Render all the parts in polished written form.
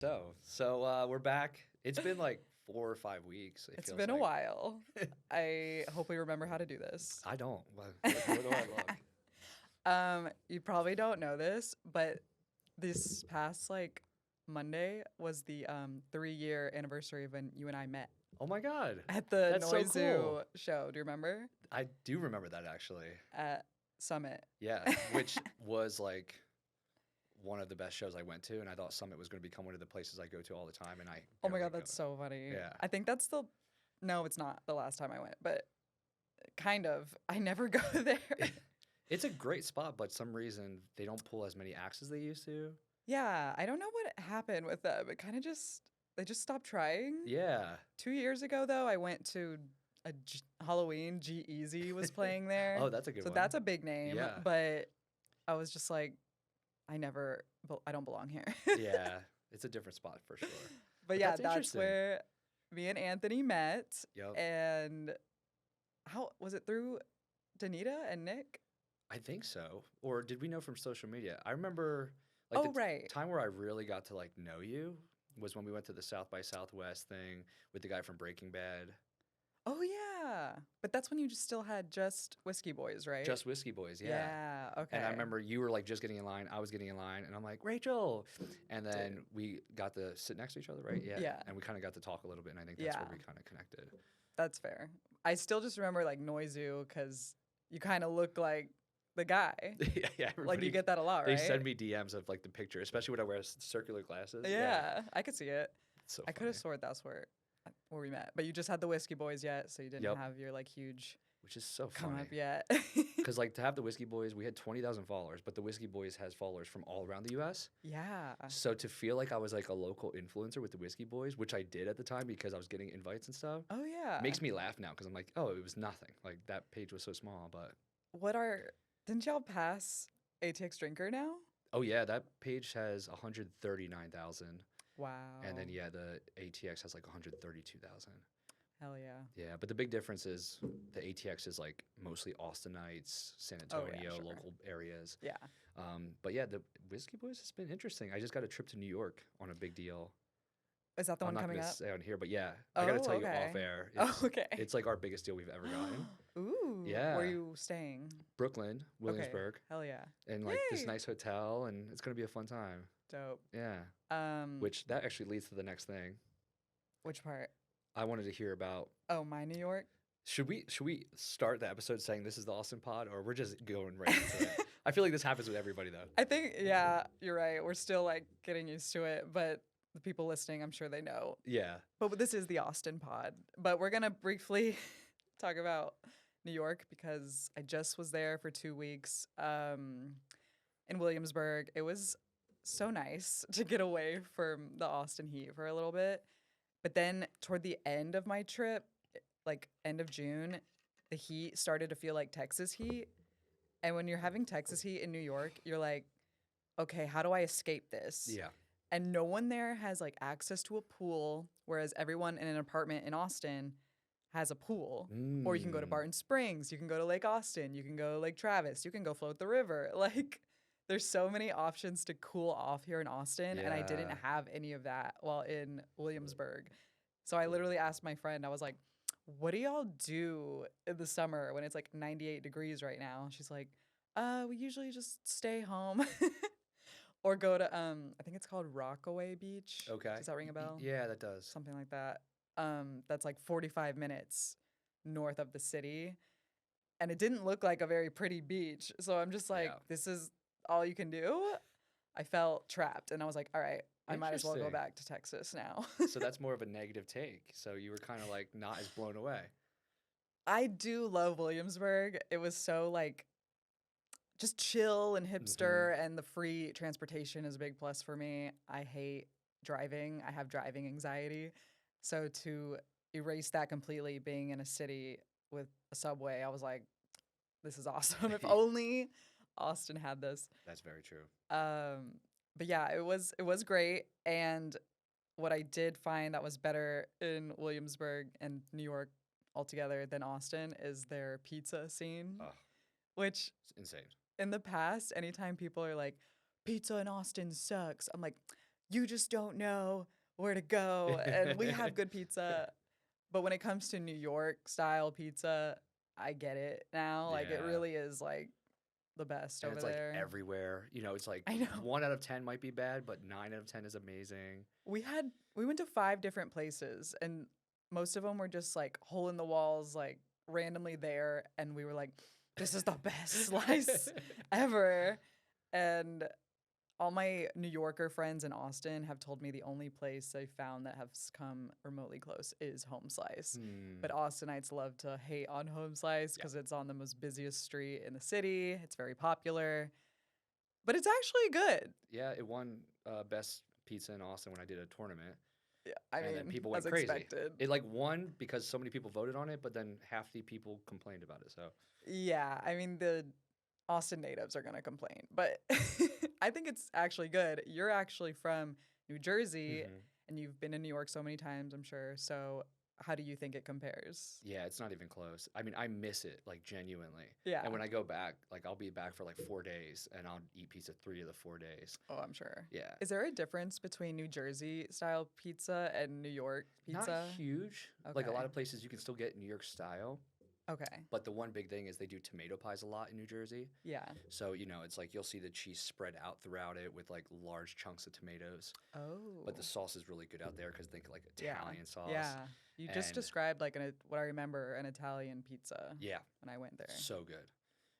So we're back. It's been like 4 or 5 weeks. It It's feels been a like. while. I hope we remember how to do this. I don't. Where do I look? You probably don't know this, but this past Monday was the 3-year anniversary of when you and I met Oh my God, at the that's so Noizu cool. show. Do you remember? I do remember that actually. At Summit. Yeah, which was like one of the best shows I went to, and I thought Summit was going to become one of the places I go to all the time, and I Oh my barely God, that's so funny. Yeah. I think that's the. No, it's not the last time I went, but kind of. I never go there. It's a great spot, but some reason they don't pull as many acts as they used to. Yeah, I don't know what happened with them. It kind of just they just stopped trying. Yeah. 2 years ago, though, I went to Halloween. G-Eazy was playing there. Oh, that's a good So one. that's a big name. Yeah. But I was just like, I don't belong here. Yeah, it's a different spot for sure. But yeah, that's that's interesting. where me and Anthony met. Yep. And how was it through Danita and Nick? I think so. Or did we know from social media? I remember Oh, right. time where I really got to like know you was when we went to the South by Southwest thing with the guy from Breaking Bad. Oh, yeah. But that's when you just still had just Whiskey Boys, right? Just Whiskey Boys, yeah. Yeah, okay. And I remember you were like just getting in line, I was getting in line, and I'm like, Rachel. And then we got to sit next to each other, right? Yeah. Yeah. And we kind of got to talk a little bit, and I think that's where Yeah. we kind of connected. That's fair. I still just remember like Noizu because you kind of look like the guy. Yeah, Like you get that a lot, They right? send me DMs of like the picture, especially when I wear circular glasses. Yeah, I could see it. It's so I could have sworn that's where we met, but you just had the Whiskey Boys yet, so you didn't Yep. have your like huge Which is so come funny. up yet. Because like to have the Whiskey Boys, we had 20,000 followers, but the Whiskey Boys has followers from all around the U.S. Yeah. So to feel like I was like a local influencer with the Whiskey Boys, which I did at the time because I was getting invites and stuff, Oh yeah. makes me laugh now because I'm like, oh, it was nothing. Like that page was so small, but Didn't y'all pass ATX Drinker now? oh yeah, that page has 139,000, Wow. and then yeah, the ATX has like 132,000. Hell yeah. Yeah, but the big difference is the ATX is like mostly Austinites, San Oh, yeah, Antonio, sure. local areas. Yeah. But yeah, the Whiskey Boys has been interesting. I just got a trip to New York on a big deal. Is that the I'm one not coming gonna up? say on here, but yeah, I gotta Oh, tell you okay. off air. Oh, okay. It's like our biggest deal we've ever gotten. Ooh. Yeah. Where are you staying? Brooklyn, Williamsburg, Okay. Hell yeah. and like this Yay. nice hotel, and it's gonna be a fun time. Dope. Yeah. Which that actually leads to the next thing. Which part? I wanted to hear about. Oh, my New York. Should we start the episode saying this is the Austin Pod, or we're just going right into it? I feel like this happens with everybody though. I think, yeah, you're right. We're still like getting used to it, but the people listening, I'm sure they know. Yeah. But this is the Austin Pod. But we're going to briefly talk about New York because I just was there for 2 weeks in Williamsburg. It was so nice to get away from the Austin heat for a little bit. But then toward the end of my trip, like end of June, the heat started to feel like Texas heat. And when you're having Texas heat in New York, you're like, okay, how do I escape this? Yeah. And no one there has like access to a pool, whereas everyone in an apartment in Austin has a pool. Or you can go to Barton Springs, you can go to Lake Austin, you can go to Lake Travis, you can go float the river. Like there's so many options to cool off here in Austin, and I didn't Yeah. have any of that while in Williamsburg. So I literally asked my friend, I was like, what do y'all do in the summer when it's like 98 degrees right now? She's like, we usually just stay home. Or go to I think it's called Rockaway Beach. Okay. Does that ring a bell? Yeah, that does. Something like that. That's like 45 minutes north of the city. And it didn't look like a very pretty beach. So I'm just like, Yeah. this is all you can do. I felt trapped and I was like, all right, I might as well go Interesting. back to Texas now. So that's more of a negative take. So you were kind of like not as blown away. I do love Williamsburg. It was so like just chill and hipster, and the free transportation is a big plus for me. I hate driving. I have driving anxiety. So to erase that completely, being in a city with a subway, I was like, this is awesome. If only Austin had this. That's very true. But yeah, it was great. And what I did find that was better in Williamsburg and New York altogether than Austin is their pizza scene, Ugh, which it's insane. in the past, anytime people are like, pizza in Austin sucks, I'm like, you just don't know where to go. And we have good pizza. But when it comes to New York style pizza, I get it now. Like it Yeah. really is like the best And over it's like there. everywhere. You know, it's like I know. 1 out of 10 might be bad, but 9 out of 10 is amazing. We went to 5 different places and most of them were just like hole in the walls, like randomly there. And we were like, this is the best slice ever. And all my New Yorker friends in Austin have told me the only place they found that has come remotely close is Home Slice. But Austinites love to hate on Home Slice because it's on the most busiest street in the city. It's very popular, but it's actually good. Yeah, it won best pizza in Austin when I did a tournament. Yeah, I And mean, then people went as crazy. expected. It like won because so many people voted on it, but then half the people complained about it. So Yeah, I mean the Austin natives are gonna complain, but I think it's actually good. You're actually from New Jersey and you've been in New York so many times, I'm sure. So how do you think it compares? yeah, it's not even close. I mean, I miss it like genuinely. Yeah. And when I go back, like I'll be back for like 4 days, and I'll eat pizza 3 of the 4 days. Oh, I'm sure. Yeah. Is there a difference between New Jersey style pizza and New York pizza? Not huge. Like a lot Okay. of places you can still get New York style. Okay. But the one big thing is they do tomato pies a lot in New Jersey. Yeah. So, you know, it's like you'll see the cheese spread out throughout it with like large chunks of tomatoes. Oh. But the sauce is really good out there because think like yeah. Italian sauce. Yeah. You just And- described like what I remember an Italian pizza Yeah. when I went there. So good.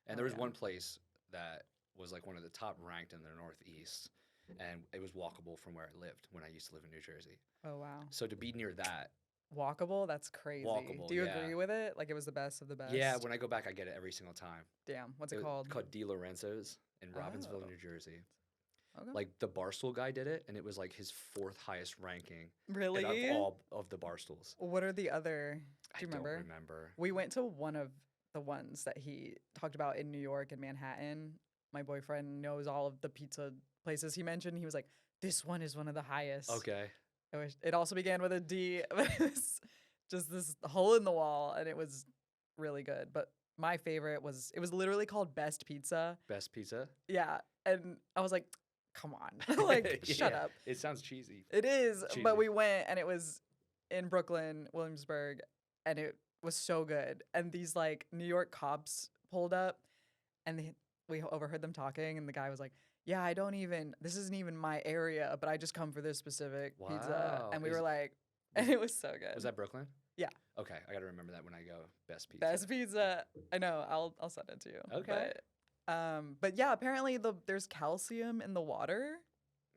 And Oh, there was yeah. one place that was like one of the top ranked in the Northeast. And it was walkable from where I lived when I used to live in New Jersey. Oh wow. So to be near that, Walkable? That's crazy. Walkable, Do you yeah. agree with it? Like it was the best of the best? yeah, when I go back, I get it every single time. Damn. What's it was called? Called Di Lorenzo's in Robbinsville, Oh. New Jersey. Okay. Like the Barstool guy did it, and it was like his 4th highest ranking Really? out of all of the Barstools. What are the other? Do you I remember? don't remember. We went to one of the ones that he talked about in New York and Manhattan. My boyfriend knows all of the pizza places he mentioned. He was like, "This one is one of the highest." Okay. I wish it also began with a D, but it was just this hole in the wall, and it was really good. But my favorite was it was literally called Best Pizza. Best pizza? Yeah, and I was like, "Come on, like shut Yeah, up." It sounds cheesy. It is, Cheesy. but we went and it was in Brooklyn, Williamsburg, and it was so good. And these like New York cops pulled up, and we overheard them talking, and the guy was like, "Yeah, this isn't even my area, but I just come for this specific pizza." Wow. And we Is- were like, and it was so good. Was that Brooklyn? Yeah. Okay, I gotta remember that when I go. Best pizza. Best pizza? I know. I'll send it to you. Okay. But yeah, apparently there's calcium in the water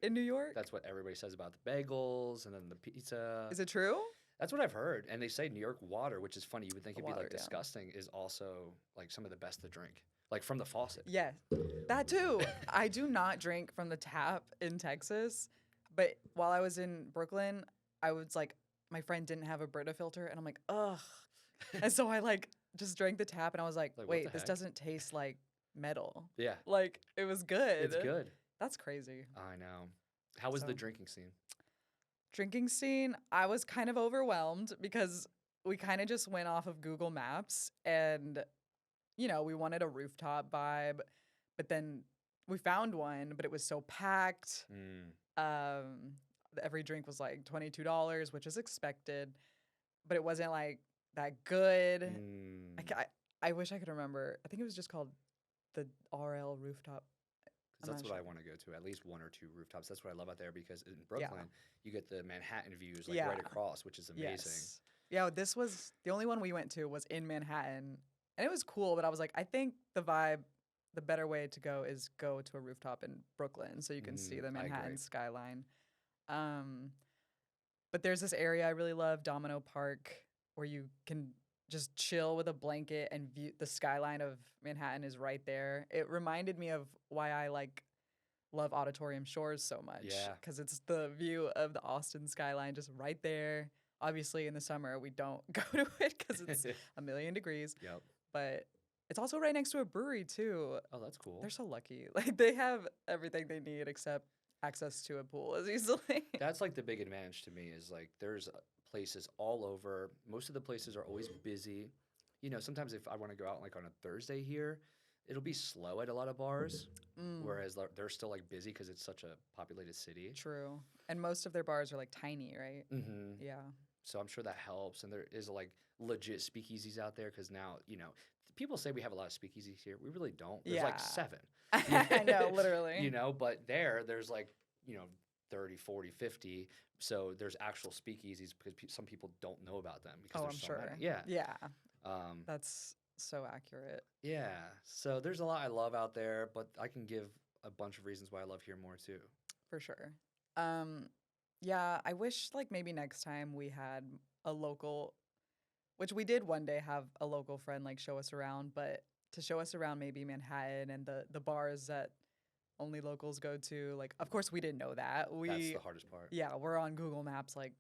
in New York. That's what everybody says about the bagels and then the pizza. Is it true? That's what I've heard. And they say New York water, which is funny. You would think The it'd be water, like yeah. disgusting, is also like some of the best to drink. Like from the faucet. Yes, that too. I do not drink from the tap in Texas, but while I was in Brooklyn, I was like, my friend didn't have a Brita filter, and I'm like, ugh. And so I like just drank the tap, and I was like, Like, what wait, the this heck? doesn't taste like metal. Yeah. Like it was good. It's good. That's crazy. I know. How was So- the drinking scene? Drinking scene, I was kind of overwhelmed because we kind of just went off of Google Maps and, you know, we wanted a rooftop vibe, but then we found one, but it was so packed. Every drink was like $22, which is expected, but it wasn't like that good. I wish I could remember. I think it was just called the RL rooftop. I'm That's not what I sure. want to go to. At least 1 or 2 rooftops. That's what I love out there because in Brooklyn, you get the Manhattan views like Yeah. right across, which is amazing. Yes. Yeah, this was the only one we went to was in Manhattan. And it was cool, but I was like, I think the vibe, the better way to go is go to a rooftop in Brooklyn so you can see the I agree. Manhattan skyline. But there's this area I really love, Domino Park, where you can just chill with a blanket and view the skyline of Manhattan is right there. It reminded me of why I love Auditorium Shores so much. Yeah. Because it's the view of the Austin skyline just right there. Obviously, in the summer, we don't go to it because it's a million degrees. Yep. But it's also right next to a brewery, too. Oh, that's cool. They're so lucky. Like, they have everything they need except access to a pool as easily. That's like the big advantage to me is like there's places all over. Most of the places are always busy. You know, sometimes if I want to go out like on a Thursday here, it'll be slow at a lot of bars, Mm, whereas they're still like busy because it's such a populated city. true. And most of their bars are like tiny, right? Hmm. Yeah. So I'm sure that helps. And there is like legit speakeasies out there because now, people say we have a lot of speakeasies here. We really don't. There's like Yeah. 7. I know, literally. But there's like, 30, 40, 50. So there's actual speakeasies because some people don't know about them because Oh, there's I'm so sure. many. Yeah. Yeah. Um, That's so accurate. yeah. So there's a lot I love out there, but I can give a bunch of reasons why I love here more too. For sure. Um, yeah, I wish like maybe next time we had a local, which we did one day have a local friend like show us around, but to show us around maybe Manhattan and the bars that only locals go to, like of course we didn't know that. That's the hardest part. Yeah, we're on Google Maps like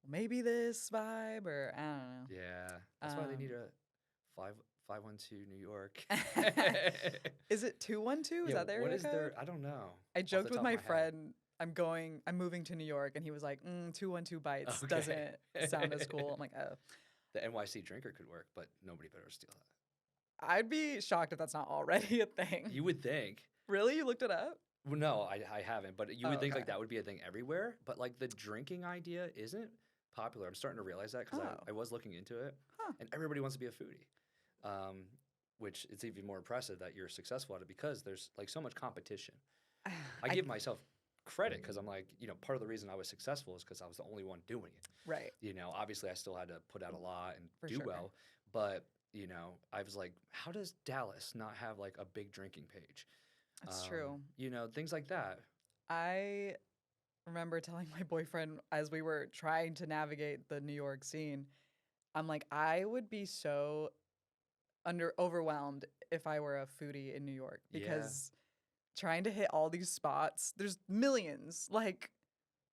maybe this vibe or I don't know. Yeah. That's why they need a 512 New York. Is it 212? Is Yeah, that their what area is code? there? I don't know. I Off the joked with top of my my head. friend, I'm moving to New York, and he was like, 212 bites Okay. doesn't sound as cool. I'm like, oh. The NYC drinker could work, but nobody better steal that. I'd be shocked if that's not already a thing. You would think. Really? You looked it up? Well, no, I haven't, but you Oh, would think like okay. that would be a thing everywhere. But like the drinking idea isn't popular. I'm starting to realize that because Oh. I was looking into it, Huh. and everybody wants to be a foodie, which it's even more impressive that you're successful at it because there's like so much competition. I give myself credit because I'm like, part of the reason I was successful is because I was the only one doing it. Right. Obviously I still had to put out a lot and For do sure. well, but I was like, how does Dallas not have like a big drinking page? That's true. Things like that. I remember telling my boyfriend as we were trying to navigate the New York scene, I'm like, I would be so overwhelmed if I were a foodie in New York Yeah. because trying to hit all these spots, there's millions. Like,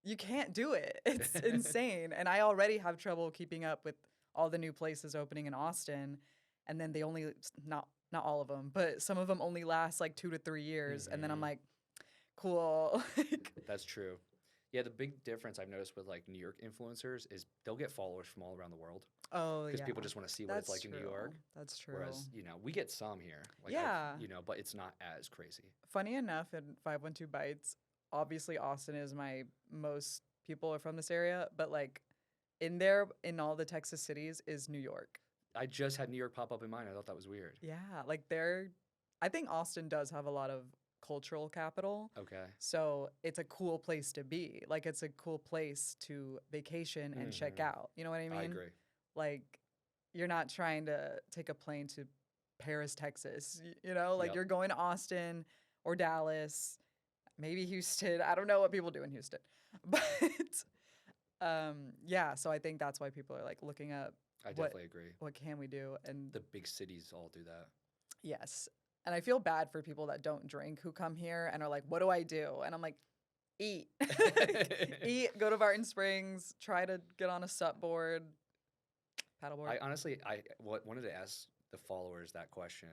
you can't do it. It's insane. And I already have trouble keeping up with all the new places opening in Austin. And then they only, not all of them, but some of them only last like 2 to 3 years. And then I'm Mhm. like, cool. Like, That's true. Yeah, the big difference I've noticed with like New York influencers is they'll get followers from all around the world oh, because yeah. people just want to see what it's like in New York. That's true. Whereas, we get some here. Like Yeah. but it's not as crazy. Funny enough, in 512 Bites, obviously Austin is my most people are from this area, but like in all the Texas cities is New York. I just had New York pop up in mine. I thought that was weird. Yeah, like I think Austin does have a lot of cultural capital. Okay. So it's a cool place to be. Like it's a cool place to vacation and check Mhm. out. You know what I mean? I agree. Like you're not trying to take a plane to Paris, Texas. Like Yep. you're going to Austin or Dallas, maybe Houston. I don't know what people do in Houston. But yeah, so I think that's why people are like looking up I what definitely agree. what can we do? And The big cities all do that. yes. And I feel bad for people that don't drink who come here and are like, what do I do? And I'm like, eat. Eat, go to Barton Springs, try to get on a sup board, paddleboard. I honestly, wanted to ask the followers that question,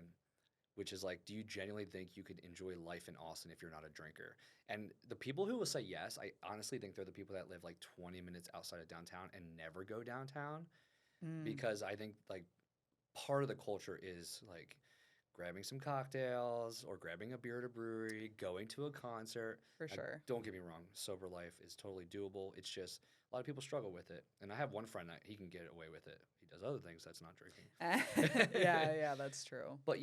which is like, do you genuinely think you could enjoy life in Austin if you're not a drinker? And the people who will say yes, I honestly think they're the people that live like 20 minutes outside of downtown and never go downtown Mm, because I think like part of the culture is like grabbing some cocktails or grabbing a beer at a brewery, going to a concert. for And sure. don't get me wrong, sober life is totally doable. It's just a lot of people struggle with it. And I have one friend that he can get away with it. He does other things that's not drinking. Yeah, that's true. But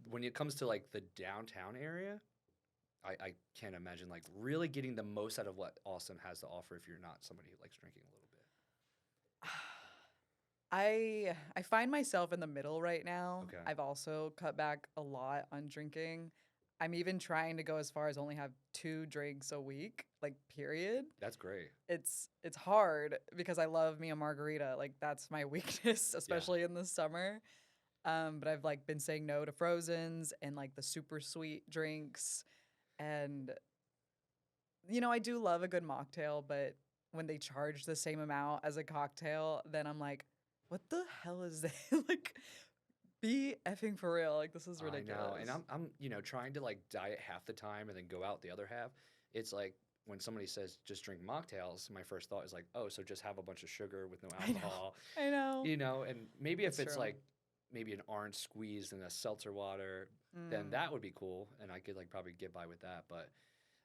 when it comes to like the downtown area, I can't imagine like really getting the most out of what Austin has to offer if you're not somebody who likes drinking a little bit. I find myself in the middle right now. Okay. I've also cut back a lot on drinking. I'm even trying to go as far as only have 2 drinks a week, like period. That's great. It's hard because I love me a margarita. Like that's my weakness, especially in the summer. But I've like been saying no to frozens and like the super sweet drinks. And I do love a good mocktail, but when they charge the same amount as a cocktail, then I'm like, what the hell is that? Like, be effing for real. Like, this is ridiculous. I know. And I'm trying to like diet half the time and then go out the other half. It's like when somebody says just drink mocktails, my first thought is like, oh, so just have a bunch of sugar with no I know. alcohol. I know. And maybe if That's it's true. like maybe an orange squeezed in a seltzer water, then Mm, that would be cool, and I could like probably get by with that. But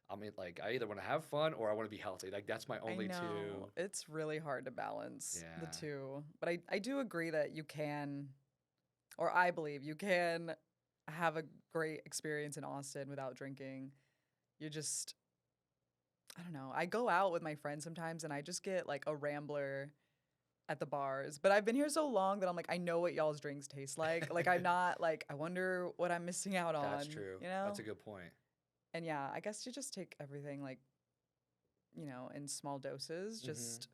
I mean, like I either want to have fun or I want to be healthy. Like that's my I only two. know. It's really hard to balance the Yeah, two. But I do agree that you can, or I believe you can have a great experience in Austin without drinking. You just, I don't know. I go out with my friends sometimes and I just get like a rambler at the bars. But I've been here so long that I'm like, I know what y'all's drinks taste like. Like, I'm not like, I wonder what I'm missing out that's on, true. you That's know? a good point. And yeah, I guess you just take everything like, in small doses, Hmm. just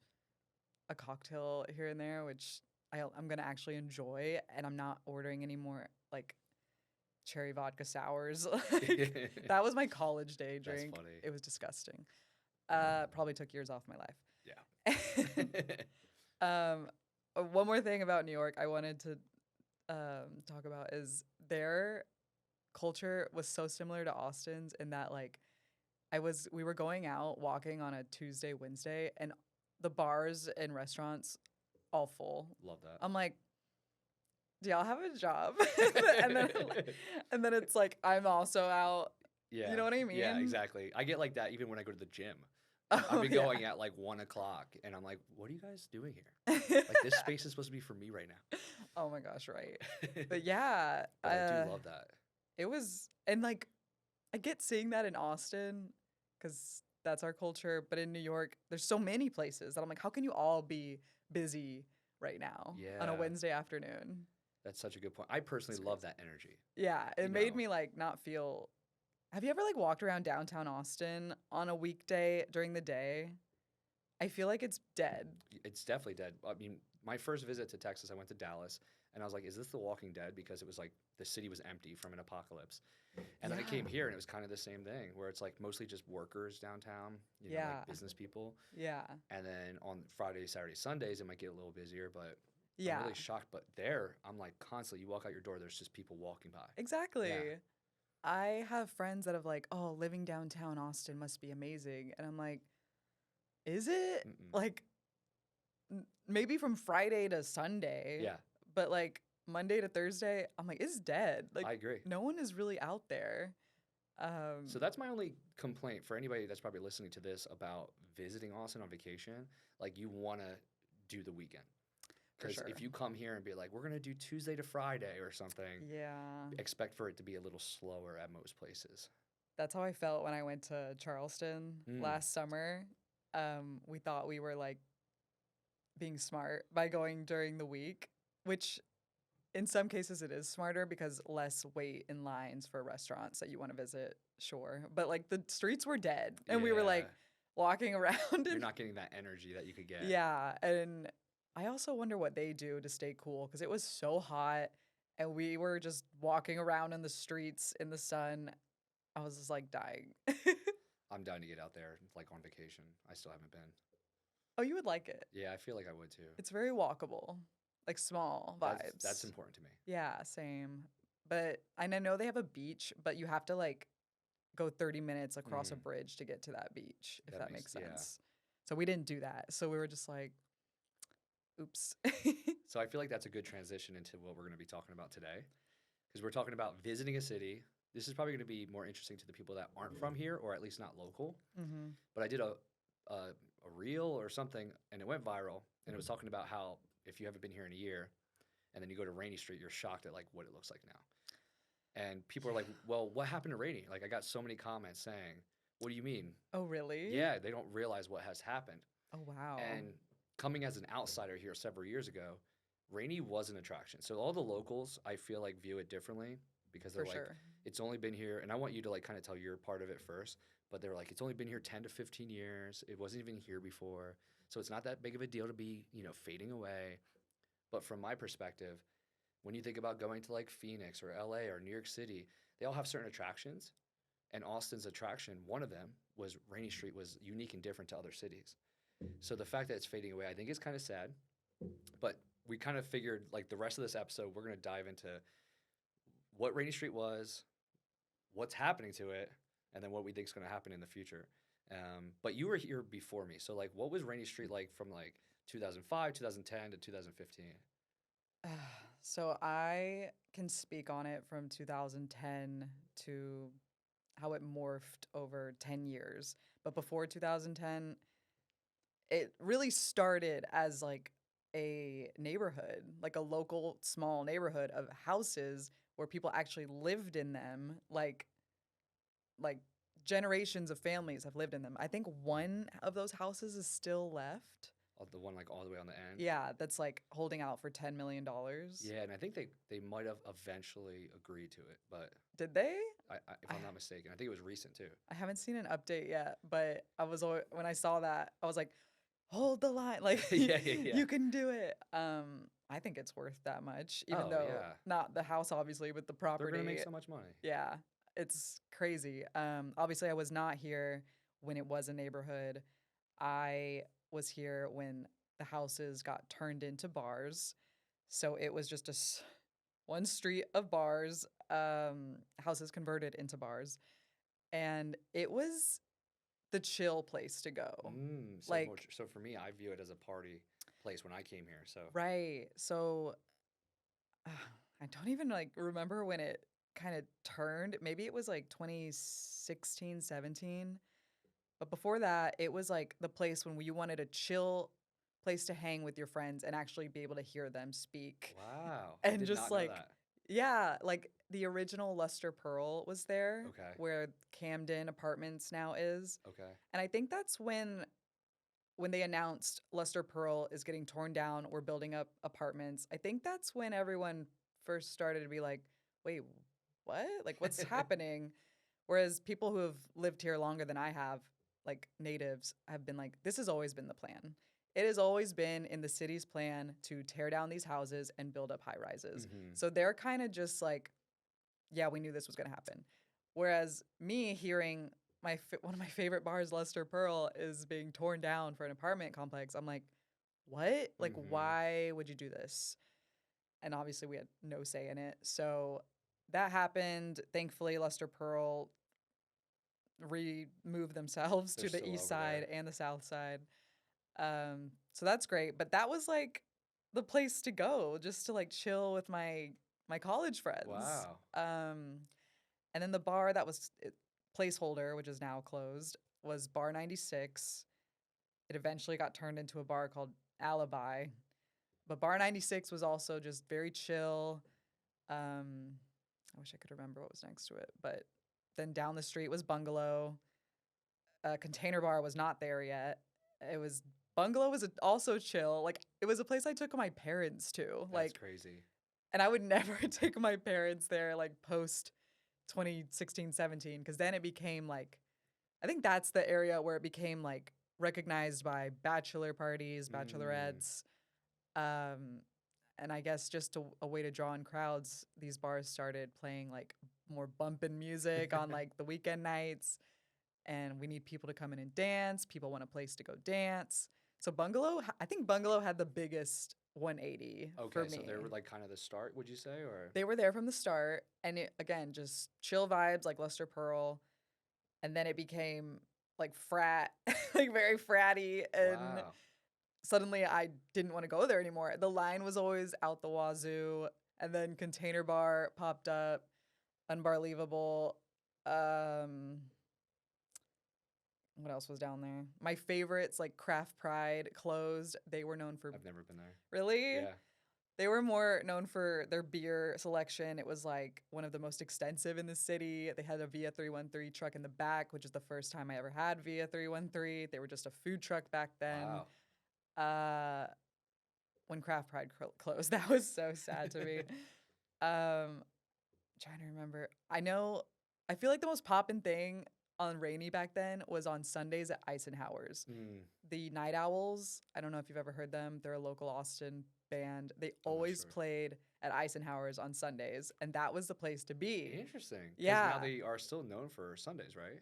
a cocktail here and there, which I'm going to actually enjoy. And I'm not ordering any more like cherry vodka sours. Like, that was my college day That's drink. funny. It was disgusting. Probably took years off my life. Yeah. Um, one more thing about New York I wanted to talk about is their culture was so similar to Austin's in that like we were going out walking on a Tuesday, Wednesday, and the bars and restaurants all full. Love that. I'm like, do y'all have a job? and then and then it's like I'm also out. You Yeah. know what I Yeah, mean? exactly. I get like that even when I go to the gym. I've Oh been yeah. going at like 1 o'clock, and I'm like, what are you guys doing here? Like this space is supposed to be for me right now. Oh my gosh, right. But yeah, But I do love that. it was, and like I get seeing that in Austin because that's our culture, but in New York, there's so many places that I'm like, how can you all be busy right now on a Yeah, Wednesday afternoon? that's such a good point. I personally It's love crazy. that energy. Yeah, You it made know, me like not feel. Have you ever like walked around downtown Austin on a weekday during the day? I feel like it's dead. it's definitely dead. I mean, my first visit to Texas, I went to Dallas, and I was like, is this The Walking Dead? Because it was like the city was empty from an apocalypse. And then I Yeah. came here, and it was kind of the same thing, where it's like mostly just workers downtown, like Yeah. business people. Yeah. And then on Friday, Saturday, Sundays, it might get a little busier, but I'm Yeah. really shocked. But there, I'm like constantly, you walk out your door, there's just people walking by. Yeah. Exactly. I have friends that have like, oh, living downtown Austin must be amazing. And I'm like, is it? Mm-mm. Like, maybe from Friday to Sunday, Yeah, but like Monday to Thursday, I'm like, it's dead. Like, I agree. no one is really out there. So that's my only complaint for anybody that's probably listening to this about visiting Austin on vacation. Like, you want to do the weekend. For Because sure. if you come here and be like, we're going to do Tuesday to Friday or something, Yeah. expect for it to be a little slower at most places. That's how I felt when I went to Charleston Mm. last summer. We thought we were like being smart by going during the week, which in some cases it is smarter because less wait in lines for restaurants that you want to visit, sure. But like the streets were dead and we were Yeah. like walking around You're and not getting that energy that you could get. yeah, and I also wonder what they do to stay cool because it was so hot and we were just walking around in the streets in the sun. I was just like dying. I'm down to get out there, like on vacation. I still haven't been. Oh, you would like it. Yeah, I feel like I would too. It's very walkable, like small That's vibes. important to me. Yeah, same. But and I know they have a beach, but you have to like go 30 minutes across a Mm, bridge to get to that beach, if that that makes makes yeah. sense. So we didn't do that. So we were just like, oops. So I feel like that's a good transition into what we're going to be talking about today, because we're talking about visiting a city. This is probably going to be more interesting to the people that aren't from here or at least not local. Mm-hmm. But I did a reel or something, and it went viral, and it was talking about how if you haven't been here in a year, and then you go to Rainey Street, you're shocked at like what it looks like now. And people are like, "Well, what happened to Rainey?" Like I got so many comments saying, "What do you mean?" Oh, really? Yeah, they don't realize what has happened. Oh, wow. And coming as an outsider here several years ago, Rainey was an attraction. So all the locals, I feel like, view it differently because they're For like, sure. it's only been here, and I want you to like kind of tell your part of it first. But they're like, it's only been here 10 to 15 years. It wasn't even here before, so it's not that big of a deal to be, fading away. But from my perspective, when you think about going to like Phoenix or LA or New York City, they all have certain attractions. And Austin's attraction, one of them was Rainey Street, was unique and different to other cities. So the fact that it's fading away, I think is kind of sad. But we kind of figured like the rest of this episode, we're going to dive into what Rainey Street was, what's happening to it, and then what we think is going to happen in the future. But you were here before me. So like what was Rainey Street like from like 2005, 2010 to 2015? So I can speak on it from 2010 to how it morphed over 10 years. But before 2010, it really started as like a neighborhood, like a local small neighborhood of houses where people actually lived in them, like generations of families have lived in them. I think one of those houses is still left. The one like all the way on the end. Yeah, that's like holding out for $10 million. Yeah, and I think they might have eventually agreed to it, but Did they? if I'm not mistaken, I think it was recent too. I haven't seen an update yet, but when I saw that, I was like, hold the line, like Yeah, yeah, yeah. you can do it. I think it's worth that much, even Oh, though yeah. not the house obviously, but the They're property. gonna make so much money. Yeah, it's crazy. Obviously I was not here when it was a neighborhood. I was here when the houses got turned into bars. So it was just one street of bars, houses converted into bars. And it was the chill place to go. Like, So for me, I view it as a party place when I came here. So right. So I don't even like remember when it kind of turned. Maybe it was like 2016, 17. But before that, it was like the place when you wanted a chill place to hang with your friends and actually be able to hear them speak. wow, I And did just not know like, that. yeah, like the original Luster Pearl was there, Okay, where Camden Apartments now is. okay. And I think that's when they announced Luster Pearl is getting torn down, we're building up apartments. I think that's when everyone first started to be like, wait, what? Like, what's happening? Whereas people who have lived here longer than I have, like natives, have been like, this has always been the plan. It has always been in the city's plan to tear down these houses and build up high rises. So they're kind of just like, yeah, we knew this was going to happen. Whereas me hearing one of my favorite bars, Luster Pearl, is being torn down for an apartment complex, I'm like, what? Like, why would you do this? And obviously, we had no say in it. So that happened. Thankfully, Luster Pearl removed themselves They're to the still east over side there. and the south side. So that's great. But that was like the place to go, just to like chill with my college friends. Wow. And then the bar that was placeholder, which is now closed, was Bar 96. It eventually got turned into a bar called Alibi. But Bar 96 was also just very chill. I wish I could remember what was next to it. But then down the street was Bungalow. Container Bar was not there yet. Bungalow was also chill. Like, it was a place I took my parents to. That's Like, crazy. and I would never take my parents there, like, post 2016, 17, because then it became like, I think that's the area where it became like recognized by bachelor parties, bachelorettes. And I guess just a way to draw in crowds, these bars started playing like more bumpin' music on like the weekend nights. And we need people to come in and dance. People want a place to go dance. So I think Bungalow had the biggest 180 for Okay, me. so they were like kind of the start, would you say, or They were there from the start, and it, again, just chill vibes like Luster Pearl, and then it became like frat, like very fratty, and wow. suddenly I didn't want to go there anymore. The line was always out the wazoo, and then Container Bar popped up, Unbarleavable. What else was down there? My favorites like Craft Pride closed. They were known for I've never been there. really. Yeah. They were more known for their beer selection. It was like one of the most extensive in the city. They had a Via 313 truck in the back, which is the first time I ever had Via 313. They were just a food truck back then. Wow. When Craft Pride closed, that was so sad to me. Trying to remember. I feel like the most poppin' thing on Rainey back then was on Sundays at Eisenhower's. The Night Owls, I don't know if you've ever heard them. They're a local Austin band. They I'm not always sure. played at Eisenhower's on Sundays, and that was the place to be. Interesting. 'Cause Yeah. now they are still known for Sundays, right?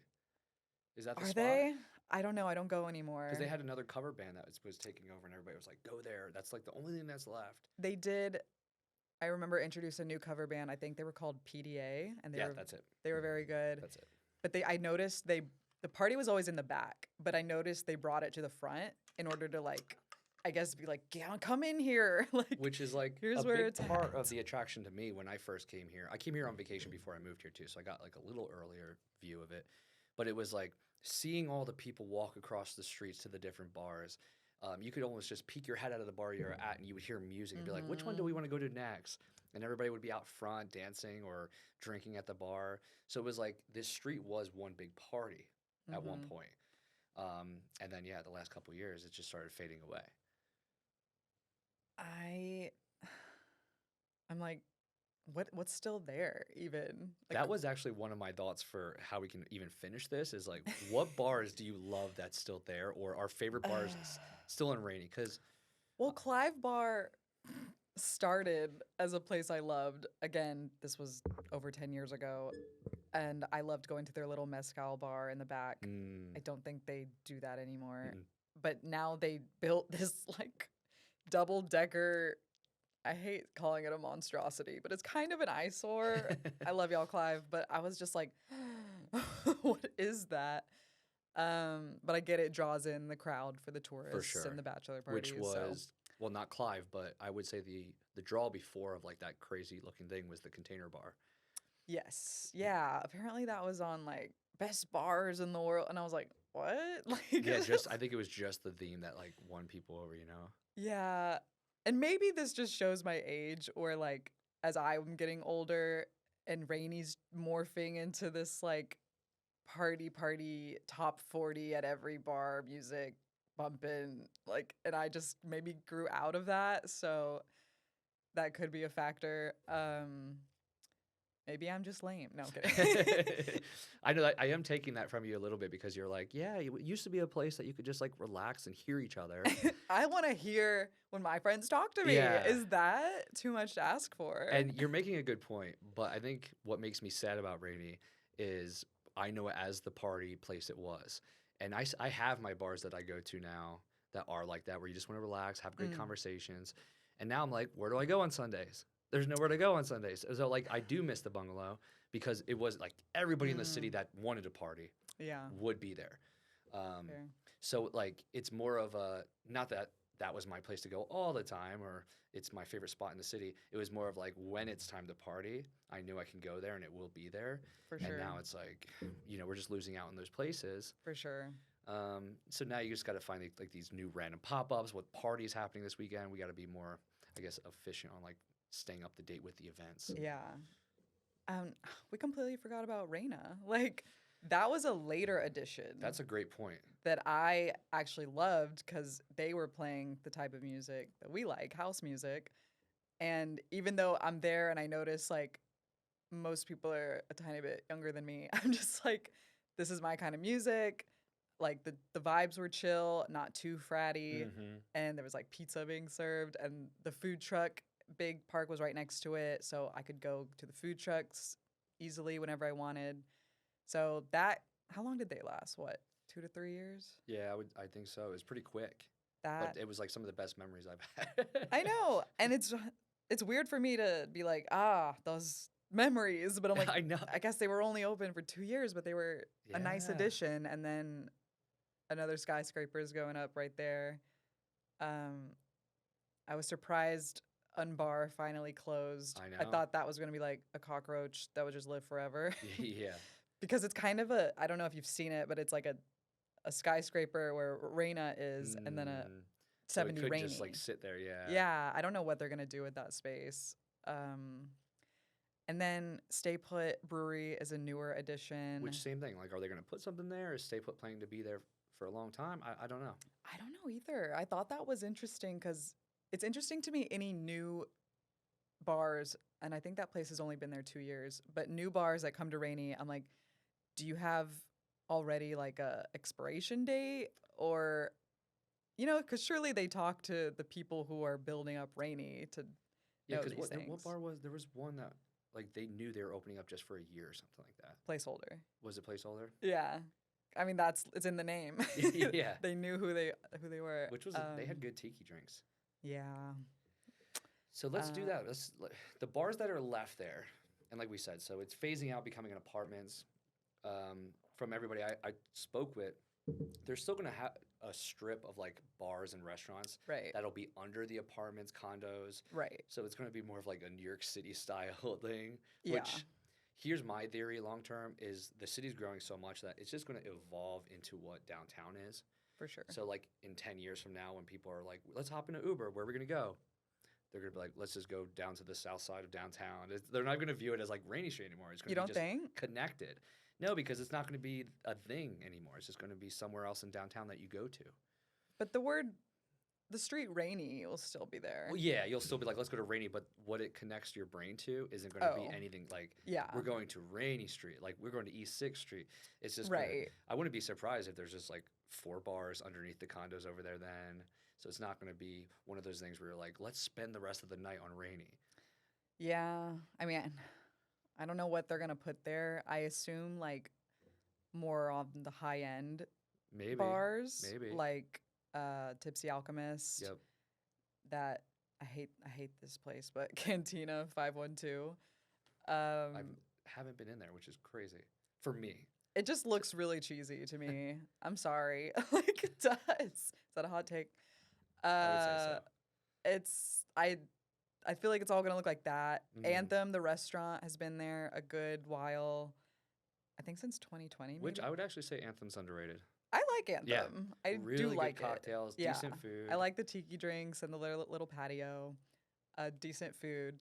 Is that the Are spot? they? I don't know. I don't go anymore. Because they had another cover band that was taking over, and everybody was like, "Go there." That's like the only thing that's left. They did. I remember introduce a new cover band. I think they were called PDA, and Yeah, that's it. they were very good. That's it. But I noticed the party was always in the back, but I noticed they brought it to the front in order to like I guess, be like, yeah, come in here. Like, Which is like here's a where big it's part at. of the attraction to me when I first came here. I came here on vacation before I moved here too, so I got like a little earlier view of it. But it was like seeing all the people walk across the streets to the different bars. You could almost just peek your head out of the bar you're at, and you would hear music and be like, "Which one do Mm-hmm. we want to go to next?" And everybody would be out front dancing or drinking at the bar. So it was like this street was one big party at one Mm-hmm. point. And then yeah, the last couple years it just started fading away. I I'm like, what's still there even? Like, That was actually one of my thoughts for how we can even finish this is like, what bars do you love that's still there, or our favorite bars still in Rainy? Because well, Clive Bar started as a place I loved. Again, this was over 10 years ago, and I loved going to their little mezcal bar in the back. mm, I don't think they do that anymore. mm, But now they built this like double decker. I hate calling it a monstrosity, but it's kind of an eyesore. I love y'all, Clive, but I was just like, what is that? But I get it draws in the crowd for the for tourists and sure. the bachelor Which parties. So was well, not Clive, but I would say the draw before of like that crazy looking thing was the Container Bar. yes, yeah. Apparently that was on like best bars in the world, and I was like, what? Like, Yeah, just I think it was just the theme that like won people over. You know. yeah. And maybe this just shows my age, or like as I'm getting older and Rainey's morphing into this like party top 40 at every bar music bumping, like, and I just maybe grew out of that, so that could be a factor. Maybe I'm just lame. No, I'm kidding. I know that I am taking that from you a little bit because you're like, yeah, it used to be a place that you could just like relax and hear each other. I want to hear when my friends talk to me. Yeah. Is that too much to ask for? And you're making a good point, but I think what makes me sad about Rainy is I know it as the party place it was. And I have my bars that I go to now that are like that, where you just want to relax, have great Mm, conversations. And now I'm like, where do I go on Sundays? There's nowhere to go on Sundays. So like I do miss the bungalow because it was like everybody in the city mm, that wanted to party yeah, would be there. Um, fair. so like it's more of a not that that was my place to go all the time or it's my favorite spot in the city. It was more of like when it's time to party, I knew I can go there and it will be there. For And sure. now it's like, we're just losing out on those places. For sure. So now you just got to find like these new random pop-ups. What parties happening this weekend? We got to be more, I guess, efficient on like staying up to date with the events. Yeah. We completely forgot about Reina. Like, that was a later addition That's a great point. that I actually loved because they were playing the type of music that we like, house music. And even though I'm there and I notice like most people are a tiny bit younger than me, I'm just like, this is my kind of music. Like the vibes were chill, not too fratty, Mm-hmm. and there was like pizza being served, and the food truck big park was right next to it, so I could go to the food trucks easily whenever I wanted. So that, how long did they last? What, 2 to 3 years? Yeah, I think so. It was pretty quick, but That it was like some of the best memories I've had. I know, and it's weird for me to be like, those memories, but I'm like, I know. I guess they were only open for 2 years, but they were a nice Yeah. addition, and then another skyscraper is going up right there. Um, I was surprised Unbar finally closed. I I know. thought that was going to be like a cockroach that would just live forever Yeah. because it's kind of a, I don't know if you've seen it, but it's like a skyscraper where Reina is and then a Mm. So it 70 could Rainy. just like sit there. Yeah. Yeah, I don't know what they're going to do with that space. And then Stay Put Brewery is a newer addition. Which same thing. Like, are they going to put something there? Is Stay Put planning to be there for a long time? I don't know. I don't know either. I thought that was interesting because it's interesting to me any new bars, and I think that place has only been there 2 years, but new bars that come to Rainy, I'm like, do you have already like a expiration date or, because surely they talk to the people who are building up Rainy to Yeah, know because these what things. bar was there was one that like they knew they were opening up just for a year or something like that. Placeholder. Was it placeholder? Yeah. I mean, it's in the name. Yeah. They knew who they were. Which was they had good tiki drinks. Yeah. So let's do Uh, that. The bars that are left there, and like we said, so it's phasing out, becoming an apartments. From everybody I spoke with, They're still gonna have a strip of like bars and restaurants Right. that'll be under the apartments, condos. Right. So it's gonna be more of like a New York City style thing. Yeah, Which, here's my theory long term, is the city's growing so much that it's just gonna evolve into what downtown is. for sure. So like in 10 years from now, when people are like, let's hop in an Uber, where are we gonna go? They're gonna be like, let's just go down to the south side of downtown. They're not gonna view it as like Rainy Street anymore. It's You gonna be don't just think? connected. No, because it's not gonna be a thing anymore. It's just gonna be somewhere else in downtown that you go to. But the street Rainy will still be there. Well, yeah, you'll still be like, let's go to Rainy, but what it connects your brain to isn't going to be Oh, anything like yeah. we're going to Rainy Street, like we're going to East Sixth Street. It's just gonna, Right. I wouldn't be surprised if there's just like 4 bars underneath the condos over there then. So it's not going to be one of those things where you're like, let's spend the rest of the night on Rainy. Yeah. I mean, I don't know what they're gonna put there. I assume like more on the high end Maybe, bars, maybe. like Tipsy Alchemist. Yep. That I hate this place, but Cantina 512. I Um, haven't been in there, which is crazy for me. it just looks really cheesy to me. I'm sorry, like it does. Is that a hot take? I would say Uh, so. it's I feel like it's all gonna look like that. Mhm. Anthem, the restaurant, has been there a good while. I think since 2020, Which maybe. I would actually say Anthem's underrated. I like Yeah. Anthem. I Really do good like it. cocktails, Yeah, decent food. I like the tiki drinks and the little patio. Decent food.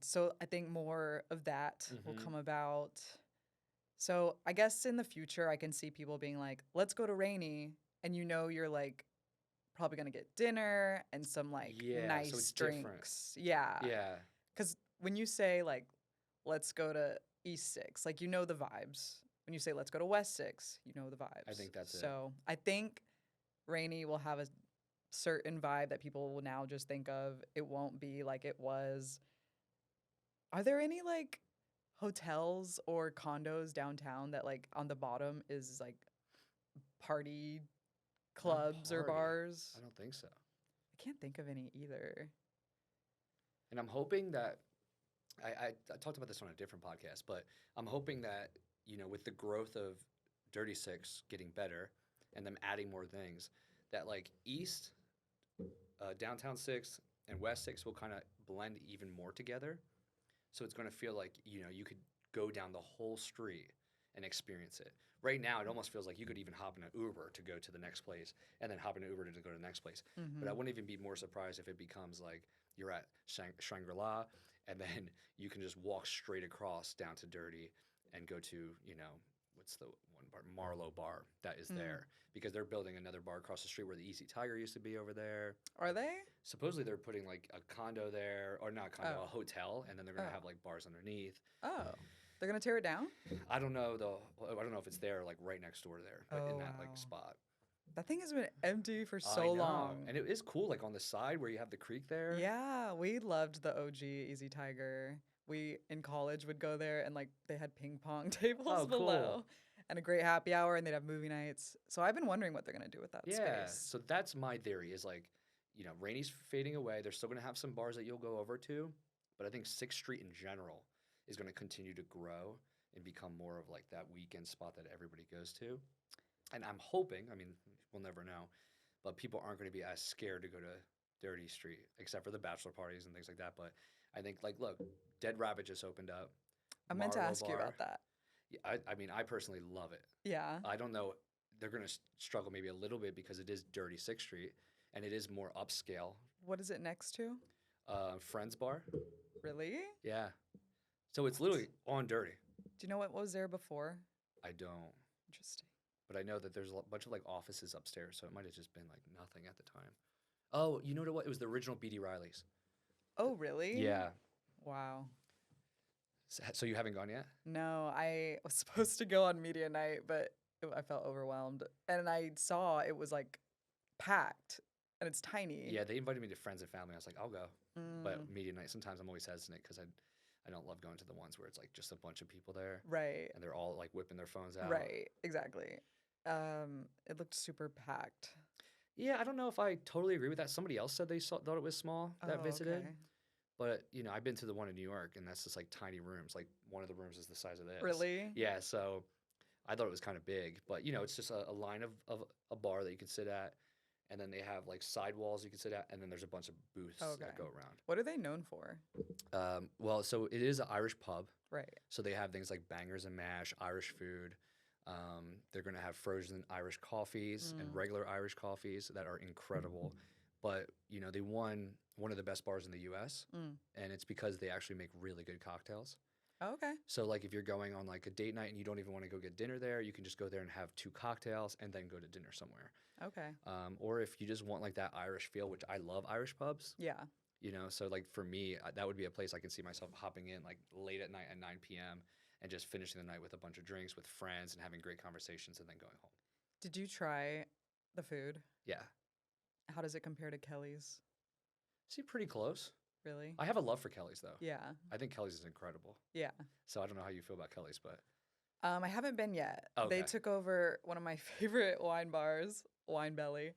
So I think more of that will Mhm. come about. So I guess in the future, I can see people being like, "Let's go to Rainy," and you're like probably gonna get dinner and some like Yeah, so it's nice different. drinks. Yeah, Yeah. because when you say like, "Let's go to East Six," like the vibes. When you say, "Let's go to West Six," you know the vibes. I think that's it. So I think Rainy will have a certain vibe that people will now just think of. It won't be like it was. Are there any like hotels or condos downtown that like on the bottom is like party Not clubs or party. bars? I don't think so. I can't think of any either. And I'm hoping that I talked about this on a different podcast, but I'm hoping that, with the growth of Dirty Six getting better and them adding more things, that like East, Downtown Six, and West Six will kind of blend even more together. So it's going to feel like, you could go down the whole street and experience it. Right now, it almost feels like you could even hop in an Uber to go to the next place and then hop in an Uber to go to the next place. But I Hmm. wouldn't even be more surprised if it becomes like you're at Shangri-La and then you can just walk straight across down to Dirty and go to, what's the one bar? Marlowe Bar that is Mm. there because they're building another bar across the street where the Easy Tiger used to be over there. Are they? Supposedly they're putting like a condo there, or not a condo, Oh. a hotel, and then they're gonna Oh. have like bars underneath. Oh. They're gonna tear it down? I don't know though. I don't know if it's there like right next door there, but Oh in that like wow. spot. That thing has been empty for I so know, long. and it is cool like on the side where you have the creek there. Yeah, we loved the OG Easy Tiger. We in college would go there and like they had ping pong tables Oh, cool. below and a great happy hour and they'd have movie nights. So I've been wondering what they're gonna do with that Yeah, space. so that's my theory is like, Rainey's fading away. They're still gonna have some bars that you'll go over to, but I think Sixth Street in general is gonna continue to grow and become more of like that weekend spot that everybody goes to. And I'm hoping, I mean, we'll never know, but people aren't going to be as scared to go to Dirty Street, except for the bachelor parties and things like that. But I think, like, look, Dead Rabbit just opened up. I meant to Marlowe ask you Bar. about that. Yeah, I mean, I personally love it. Yeah. I don't know. They're going to struggle maybe a little bit because it is Dirty Sixth Street and it is more upscale. What is it next to? Friends Bar. Really? Yeah. So it's literally on Dirty. Do you know what was there before? I don't. Interesting. But I know that there's a bunch of like offices upstairs, so it might have just been like nothing at the time. Oh, you know what? It was the original BD Riley's. Oh, really? Yeah. Wow. So you haven't gone yet? No, I was supposed to go on media night, but I felt overwhelmed. And I saw it was like packed and it's tiny. Yeah, they invited me to friends and family. I was like, I'll go. But Mm, media night, sometimes I'm always hesitant because I don't love going to the ones where it's like just a bunch of people there right. and they're all like whipping their phones out. Right. Exactly. It looked super packed. Yeah, I don't know if I totally agree with that. Somebody else said they thought it was small that Oh, visited. okay. But, I've been to the one in New York and that's just like tiny rooms. Like one of the rooms is the size of this. Really? Yeah, so I thought it was kind of big, but you know, it's just a line of a bar that you can sit at, and then they have like sidewalls you can sit at, and then there's a bunch of booths Okay. that go around. What are they known for? Well, so it is an Irish pub, Right. so they have things like bangers and mash, Irish food. They're gonna have frozen Irish coffees and Mm. regular Irish coffees that are incredible. But you know, they won one of the best bars in the U.S. Mm. and it's because they actually make really good cocktails. Okay. So like if you're going on like a date night and you don't even want to go get dinner there, you can just go there and have 2 cocktails and then go to dinner somewhere. Okay. Or if you just want like that Irish feel, which I love Irish pubs, Yeah. you know, so like for me, that would be a place I can see myself hopping in like late at night at 9 p.m. and just finishing the night with a bunch of drinks with friends and having great conversations and then going home. Did you try the food? Yeah. How does it compare to Kelly's? See, pretty close. Really? I have a love for Kelly's though. Yeah. I think Kelly's is incredible. Yeah. So I don't know how you feel about Kelly's, but I haven't been yet. Okay. They took over one of my favorite wine bars, Wine Belly.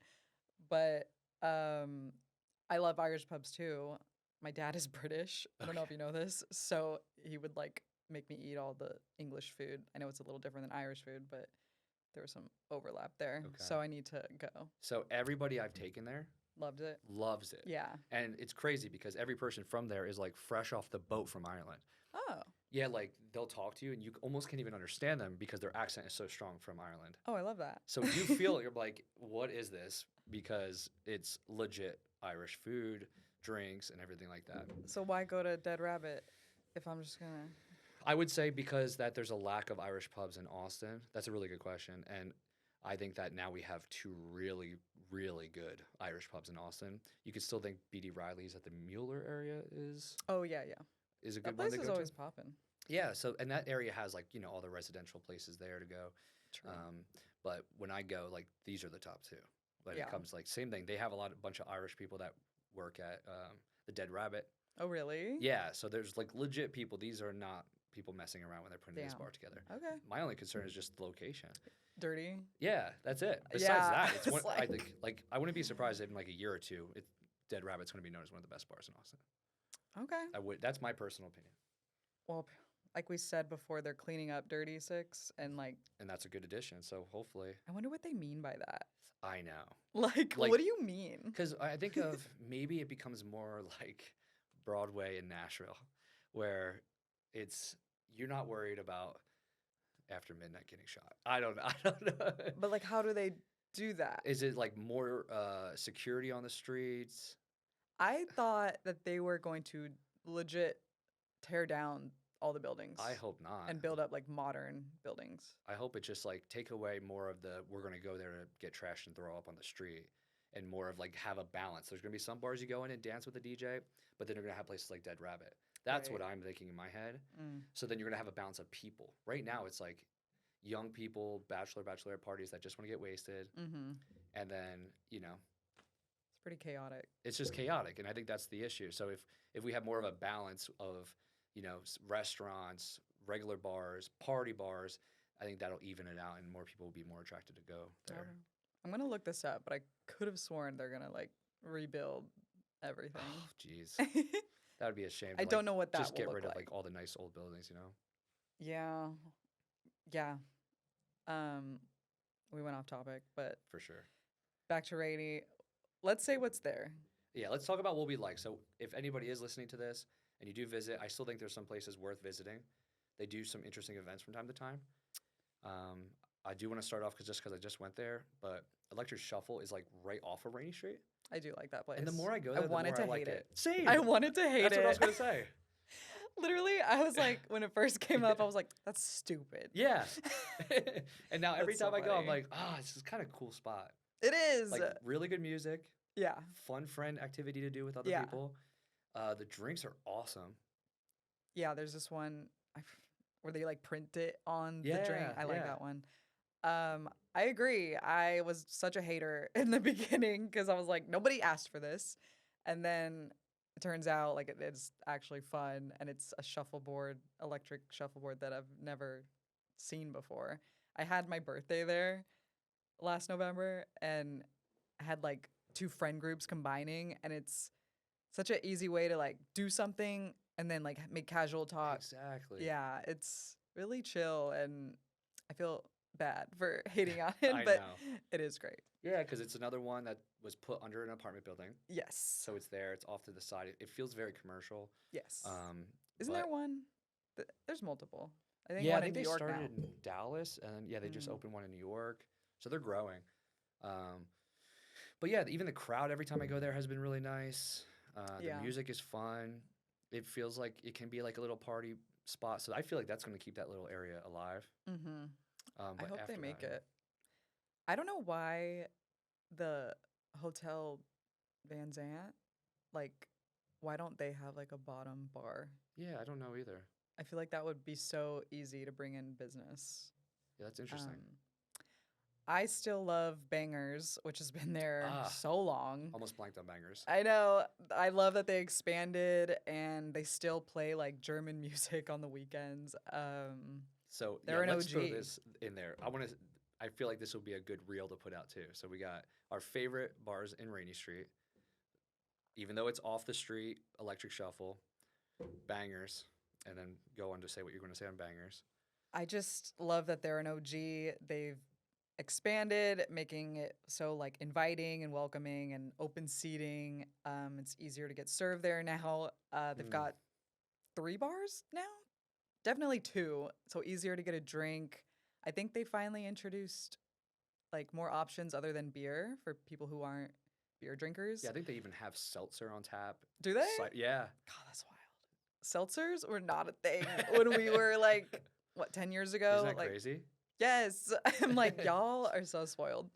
But I love Irish pubs too. My dad is British. I don't know if you know this. So he would like make me eat all the English food. I know it's a little different than Irish food, but there was some overlap there. Okay. So I need to go. so everybody I've taken there Loved it. loves it. Yeah. And it's crazy because every person from there is like fresh off the boat from Ireland. Oh. Yeah, like they'll talk to you and you almost can't even understand them because their accent is so strong from Ireland. Oh, I love that. So you feel you're like, what is this? Because it's legit Irish food, drinks, and everything like that. So why go to Dead Rabbit if I'm just gonna? I would say because that there's a lack of Irish pubs in Austin. That's a really good question. And I think that now we have 2 really, really good Irish pubs in Austin. You could still think B.D. Riley's at the Mueller area is Oh yeah, yeah. a That good one place to is go always to. popping. Yeah, so and that area has like, you know, all the residential places there to go. True. But when I go, like these are the top 2. When Yeah. it comes like same thing, they have a bunch of Irish people that work at the Dead Rabbit. Oh really? Yeah, so there's like legit people. These are not people messing around when they're putting this Damn. bar together. Okay. My only concern is just the location. Dirty. Yeah, that's it. Besides Yeah, that, it's it's one, I like- think like I wouldn't be surprised if in like a year or 2, Dead Rabbit's going to be known as one of the best bars in Austin. Okay. I would. That's my personal opinion, Well, like we said before, they're cleaning up Dirty Six, and like, and that's a good addition. So hopefully, I wonder what they mean by that. I know. Like Like- what do you mean? Because I think of maybe it becomes more like Broadway in Nashville, where it's you're not worried about after midnight getting shot. I don't know. But like, how do they do that? Is it like more security on the streets? I thought that they were going to legit tear down all the buildings I hope not. and build up like modern buildings. I hope it just like take away more of the we're gonna go there to get trashed and throw up on the street, and more of like have a balance. There's gonna be some bars you go in and dance with the DJ, but then you're gonna have places like Dead Rabbit. That's what Right. I'm thinking in my head. Mm. So then you're gonna have a balance of people. Right now it's like young people, bachelorette parties that just want to get wasted, Mm-hmm. and then you know It's pretty chaotic. it's just chaotic, and I think that's the issue. So if we have more of a balance of restaurants, regular bars, party bars, I think that'll even it out, and more people will be more attracted to go there. Okay. I'm gonna look this up, but I could have sworn they're gonna like rebuild everything. Oh, jeez, that would be a shame. I to, don't know what that just will get look rid of like. like all the nice old buildings, Yeah, yeah. We went off topic, but for sure. back to Rainey. Let's say what's there. Yeah, let's talk about what we like. So if anybody is listening to this and you do visit, I still think there's some places worth visiting. They do some interesting events from time to time. I do want to start off because I just went there, but Electric Shuffle is like right off of Rainey Street. I do like that place. And the more I go I there, the wanted more to I like hate it. it. Same. I wanted to hate That's it. what I was gonna say. Literally, I was like, when it first came up, I was like, that's stupid. Yeah. And now every That's so time I go, I'm funny. like, this is kind of cool spot. It is. Like really good music, Yeah. fun friend activity to do with other Yeah. people. The drinks are awesome. Yeah, there's this one where they like print it on the drink. Yeah, I like yeah. that one. I agree. I was such a hater in the beginning because I was like, nobody asked for this. And then it turns out like it is actually fun, and it's a shuffleboard, electric shuffleboard that I've never seen before. I had my birthday there last November, and I had like 2 friend groups combining, and it's such an easy way to like do something and then like make casual talk. Exactly. Yeah, it's really chill, and I feel bad for hating on it, I but know. it is great. Yeah, because it's another one that was put under an apartment building. Yes. So it's there. It's off to the side. It feels very commercial. Yes. Um, Isn't but there one? There's multiple. I think yeah, I one in think New they York started now. in Dallas, and yeah, they just Mm. opened one in New York. So they're growing. Um, but yeah, even the crowd every time I go there has been really nice. The Yeah. music is fun. It feels like it can be like a little party spot. So I feel like that's going to keep that little area alive. Mm-hmm. I But hope they after make that, it. I don't know why the hotel Van Zant, like, why don't they have like a bottom bar? yeah, I don't know either. I feel like that would be so easy to bring in business. Yeah, that's interesting. I still love Bangers, which has been there Ah, so long. almost blanked on bangers. I know. I love that they expanded and they still play like German music on the weekends. So yeah, They're an let's throw OG. this in there. I feel like this will be a good reel to put out too. So we got our favorite bars in Rainey Street, even though it's off the street, Electric Shuffle, Bangers, and then go on to say what you're going to say on Bangers. I just love that they're an OG. They've expanded, making it so like inviting and welcoming and open seating. It's easier to get served there now. They've Mm. got 3 bars now, definitely 2, so easier to get a drink. I think they finally introduced like more options other than beer for people who aren't beer drinkers. Yeah, I think they even have seltzer on tap. Do they? Yeah. God, that's wild. Seltzers were not a thing when we were like, what, 10 years ago? Isn't that Like, crazy? yes. I'm like, y'all are so spoiled.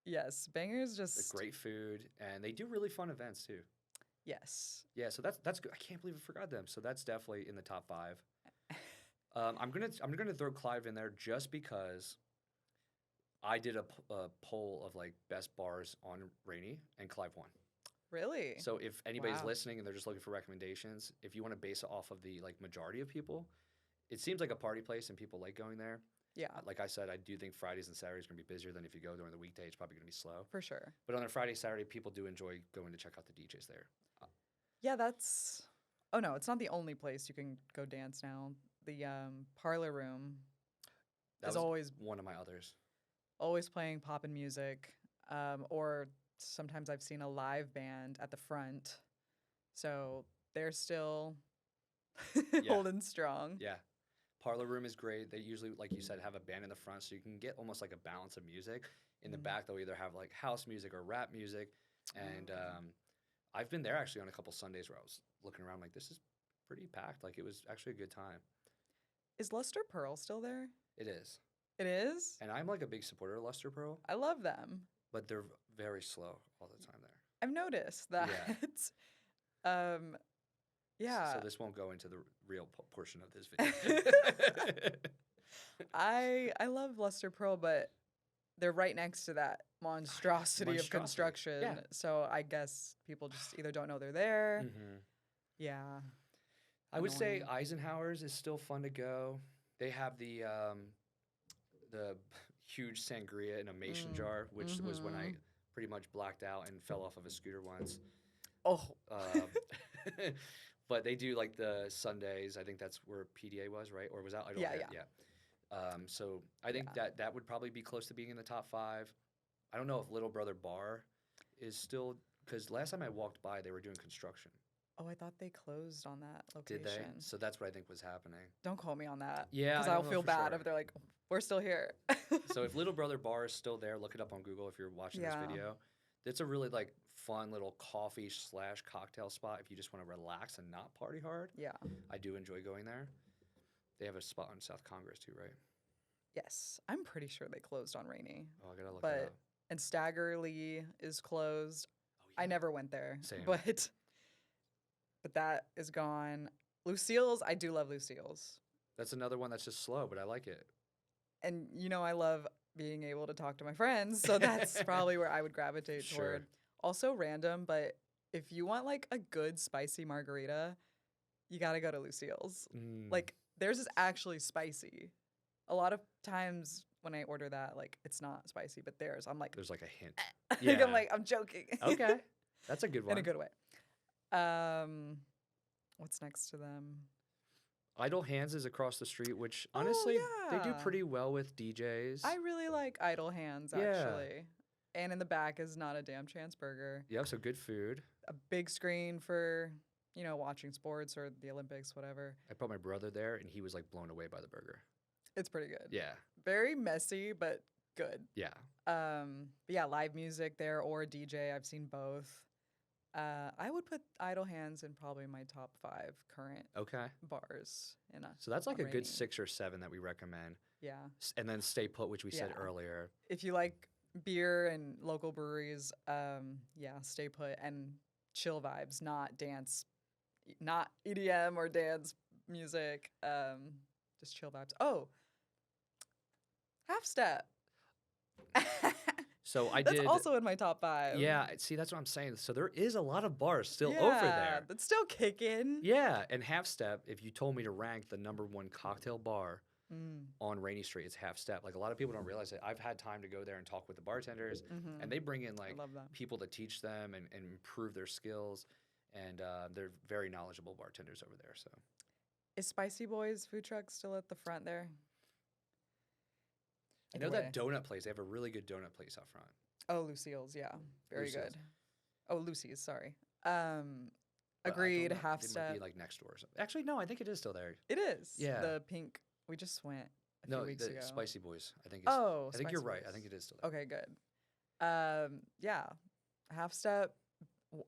Yes, Bangers The just great food, and they do really fun events too. yes. Yeah, so that's good. I can't believe I forgot them. So that's definitely in the top 5. I'm gonna throw Clive in there just because I did a poll of like best bars on Rainey, and Clive won. Really? So if anybody's Wow. listening and they're just looking for recommendations, if you want to base it off of the like majority of people, it seems like a party place and people like going there. Yeah, Like I said, I do think Fridays and Saturdays are gonna be busier than if you go during the weekday. It's probably gonna be slow. for sure. But on a Friday, Saturday, people do enjoy going to check out the DJs there. Uh, Yeah, that's oh no, it's not the only place you can go dance now. The parlor room that is was always one of my others. playing poppin' music. Or sometimes I've seen a live band at the front. So they're still Yeah. holding strong. Yeah. Parlor room is great. They usually, like you said, have a band in the front so you can get almost like a balance of music. In the Mhm. back, they'll either have like house music or rap music. And Oh. I've been there actually on a couple Sundays where I was looking around like, this is pretty packed. Like, it was actually a good time. Is Luster Pearl still there? It is. It is? And I'm like a big supporter of Luster Pearl, I love them. but they're very slow all the time there. I've noticed that. um yeah. So this won't go into the real portion of this video. I love Luster Pearl, but they're right next to that monstrosity of Monstrosity, construction. yeah. So I guess people just either don't know they're there. Mhm. Yeah. I would say Annoying. Eisenhower's is still fun to go. They have the huge sangria in a mason Mm, jar, which was when I mhm. pretty much blacked out and fell off of a scooter once. Oh. Um, but they do like the Sundays. I think that's where PDA was, right? Or was that? I don't Yeah, know. yeah. So I think Yeah. that would probably be close to being in the top 5. I don't know if Little Brother Bar is still, because last time I walked by, they were doing construction. Oh, I thought they closed on that Did location. they? So that's what I think was happening. Don't quote me on that. Yeah, Because I I'll don't know feel for bad sure. if they're like, we're still here. So if Little Brother Bar is still there, look it up on Google if you're watching Yeah. this video. It's a really like fun little coffee / cocktail spot if you just want to relax and not party hard. Yeah. I do enjoy going there. They have a spot on South Congress too, right? Yes. I'm pretty sure they closed on Rainey. Oh, I gotta look But it up. and Staggerly is closed. Oh, I yeah. never went there. Same. But that is gone. Lucille's, I do love Lucille's. That's another one that's just slow, but I like it. And I love being able to talk to my friends, so that's probably where I would gravitate Sure. toward. Also random, but if you want like a good spicy margarita, you got to go to Lucille's. Mm. Like theirs is actually spicy. A lot of times when I order that, like it's not spicy, but theirs, I'm like, There's like a hint. like, Yeah. I'm like, I'm joking. Okay, that's a good one. In a good way. What's next to them? Idle Hands is across the street, which Oh honestly they do yeah. pretty well with DJs. I really like Idle Hands Yeah. actually. And in the back is Not a Damn Chance Burger. Yep. So good food. A big screen for, watching sports or the Olympics, whatever. I brought my brother there, and he was like blown away by the burger. It's pretty good. Yeah. Very messy, but good. Yeah. But yeah, live music there or a DJ. I've seen both. I would put Idle Hands in probably my top 5 current Okay. bars in a So that's like a good Rainey. 6 or 7 that we recommend. Yeah. And then Stay Put, which we said Yeah. earlier. If you like beer and local breweries, yeah, Stay Put and chill vibes, not dance, not EDM or dance music. Just chill vibes. Oh, Half Step. So I That's did. also in my top 5. Yeah. See, that's what I'm saying. So there is a lot of bars still over there. That's still kicking. Yeah. And Half Step, if you told me to rank the #1 cocktail bar Mm, on Rainey Street, it's Half Step. Like a lot of people don't realize it. I've had time to go there and talk with the bartenders, mhm. and they bring in I like love that. people to teach them and improve their skills. And they're very knowledgeable bartenders over there. So Is Spicy Boys food truck still at the front there? I know Either that way. donut place. They have a really good donut place out front. Oh, Lucille's, yeah. Very Lucille's. good. Oh, Lucy's, sorry. But I Agreed, don't know, Half it might Step. be like next door or something. Actually, no, I think it is still there. It is. Yeah. The pink. We just went a few No, weeks the ago. Spicy Boys. I think. Oh, I think you're Spicy right. I Boys. think it is still there. Okay, good. Yeah. Half Step,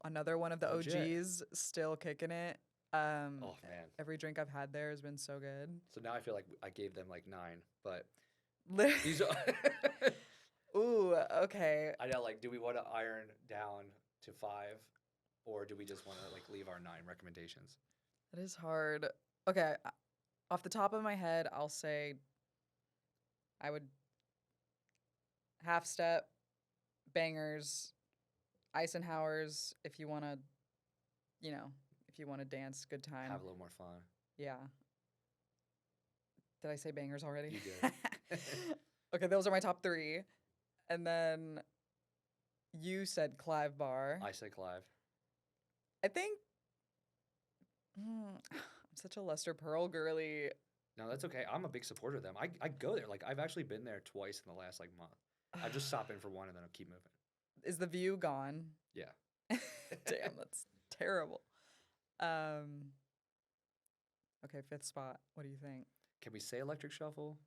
another one of the Legit. OGs, still kicking it. Oh man. Every drink I've had there has been so good. So now I feel like I gave them like 9, but Lit- these are. Ooh, okay. I know. Like, do we want to iron down to 5, or do we just want to like leave our 9 recommendations? That is hard. Okay, off the top of my head, I'll say I would Half Step, Bangers, Eisenhower's if you want to, if you want to dance, good time. Have a little more fun. Yeah. Did I say Bangers already? You did. Okay, those are my top 3. And then you said Clive Bar. I said Clive. I think I'm such a Lester Pearl girly. No, that's okay. I'm a big supporter of them. I go there. Like I've actually been there twice in the last like month. I just stop in for one and then I'll keep moving. Is the view gone? Yeah. Damn, that's terrible. Okay, 5th spot. What do you think? Can we say Electric Shuffle?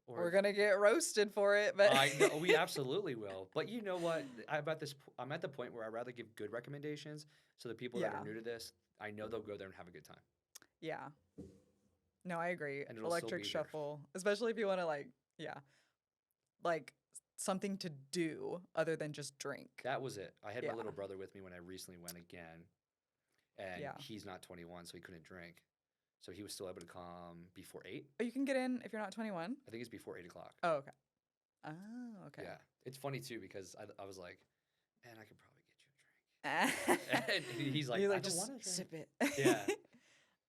We're gonna get roasted for it, but I know, we absolutely will. But you know what? I'm at the point where I'd rather give good recommendations so the people that Yeah. are new to this, I know they'll go there and have a good time. Yeah. No, I agree. And it'll still Electric be there. Shuffle, especially if you want to like something to do other than just drink. That was it. I had my Yeah. little brother with me when I recently went again, and Yeah. he's not 21, so he couldn't drink. So he was still able to come before 8. Oh, you can get in if you're not 21. I think it's before 8 o'clock. Oh, okay. Oh, okay. Yeah. It's funny too because I was like, man, I could probably get you a drink. And he's like, You're I like, don't just want to sip drink. it.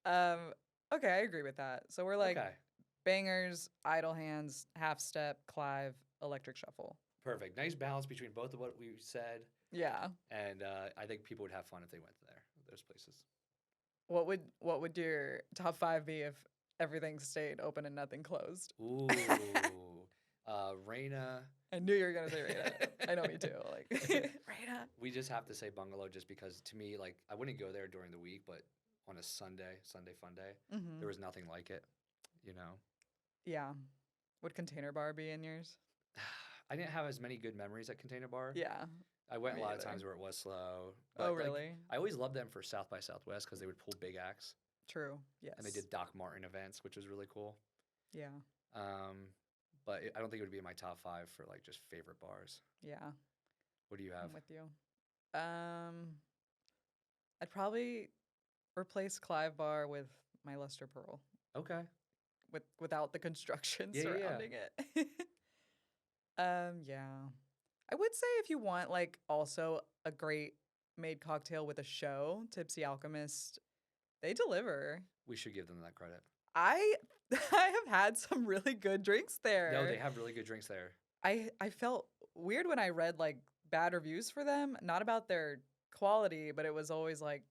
Yeah. Okay, I agree with that. So we're like Okay. Bangers, Idle Hands, Half Step, Clive, Electric Shuffle. Perfect. Nice balance between both of what we said. Yeah. And I think people would have fun if they went there, those places. What would your top 5 be if everything stayed open and nothing closed? Ooh. Raina. I knew you were gonna say Raina. I know me too. Like Raina. We just have to say bungalow just because to me, like, I wouldn't go there during the week, but on a Sunday fun day, Mm-hmm. there was nothing like it, you know? Yeah. Would Container Bar be in yours? I didn't have as many good memories at Container Bar. Yeah. I went me a lot of either. times where it was slow. Oh, like, really? I always loved them for South by Southwest because they would pull big acts. True. Yes. And they did Doc Martin events, which was really cool. Yeah. But I don't think it would be in my top 5 for like just favorite bars. Yeah. What do you have? I'm with you. I'd probably replace Clive Bar with my Lester Pearl Okay. without the construction Yeah, yeah, yeah. surrounding it. Yeah. I would say if you want like also a great made cocktail with a show, Tipsy Alchemist, they deliver. We should give them that credit. I I have had some really good drinks there. No, they have really good drinks there. I felt weird when I read like bad reviews for them, not about their quality, but it was always like,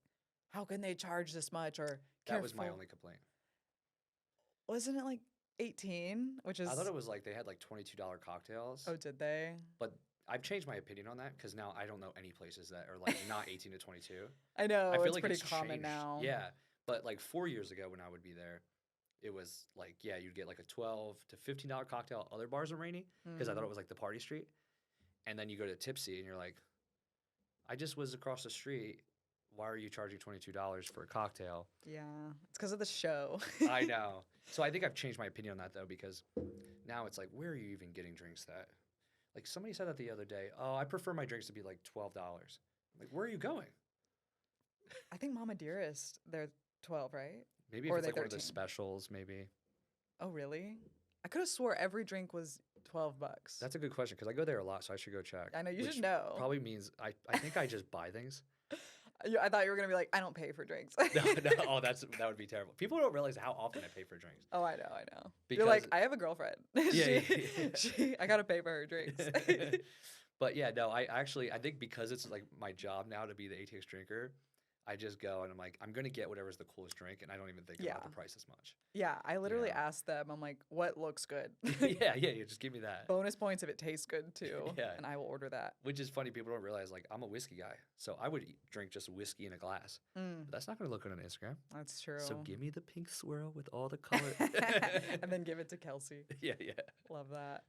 how can they charge this much? Or That was my Careful. only complaint. Wasn't it like 18? Which is I thought it was like they had like $22 cocktails, oh, did they? but I've changed my opinion on that because now I don't know any places that are like not 18 to 22. I know I feel it's like pretty it's common changed. now. Yeah, but like 4 years ago when I would be there, it was like yeah, you'd get like a $12 to $15 cocktail at other bars in Rainey because I thought Mm. it was like the party street, and then you go to Tipsy and you're like, I just was across the street. Why are you charging $22 for a cocktail? Yeah, it's because of the show. I know. So I think I've changed my opinion on that though because now it's like, where are you even getting drinks that? Like somebody said that the other day. Oh, I prefer my drinks to be like $12. Like, where are you going? I think Mama Dearest, they're 12, right? Maybe if Or are it's they like one of the 13? specials, maybe. Oh, really? I could have swore every drink was $12. That's a good question because I go there a lot, so I should go check. I know you which should know. Probably means I think I just buy things. I thought you were gonna be like, I don't pay for drinks. No, no, oh, that would be terrible. People don't realize how often I pay for drinks. Oh, I know. Because You're like, I have a girlfriend. yeah, I gotta pay for her drinks. But yeah, no, I think because it's like my job now to be the ATX drinker, I just go and I'm like, I'm gonna get whatever's the coolest drink, and I don't even think about the Yeah. price as much. Yeah, I literally Yeah. asked them. I'm like, what looks good? Yeah, just give me that. Bonus points if it tastes good too. Yeah. And I will order that. Which is funny, people don't realize like I'm a whiskey guy, so I would drink just whiskey in a glass. Mm, But that's not gonna look good on Instagram. that's true. So give me the pink swirl with all the color. And then give it to Kelsey. yeah. Love that.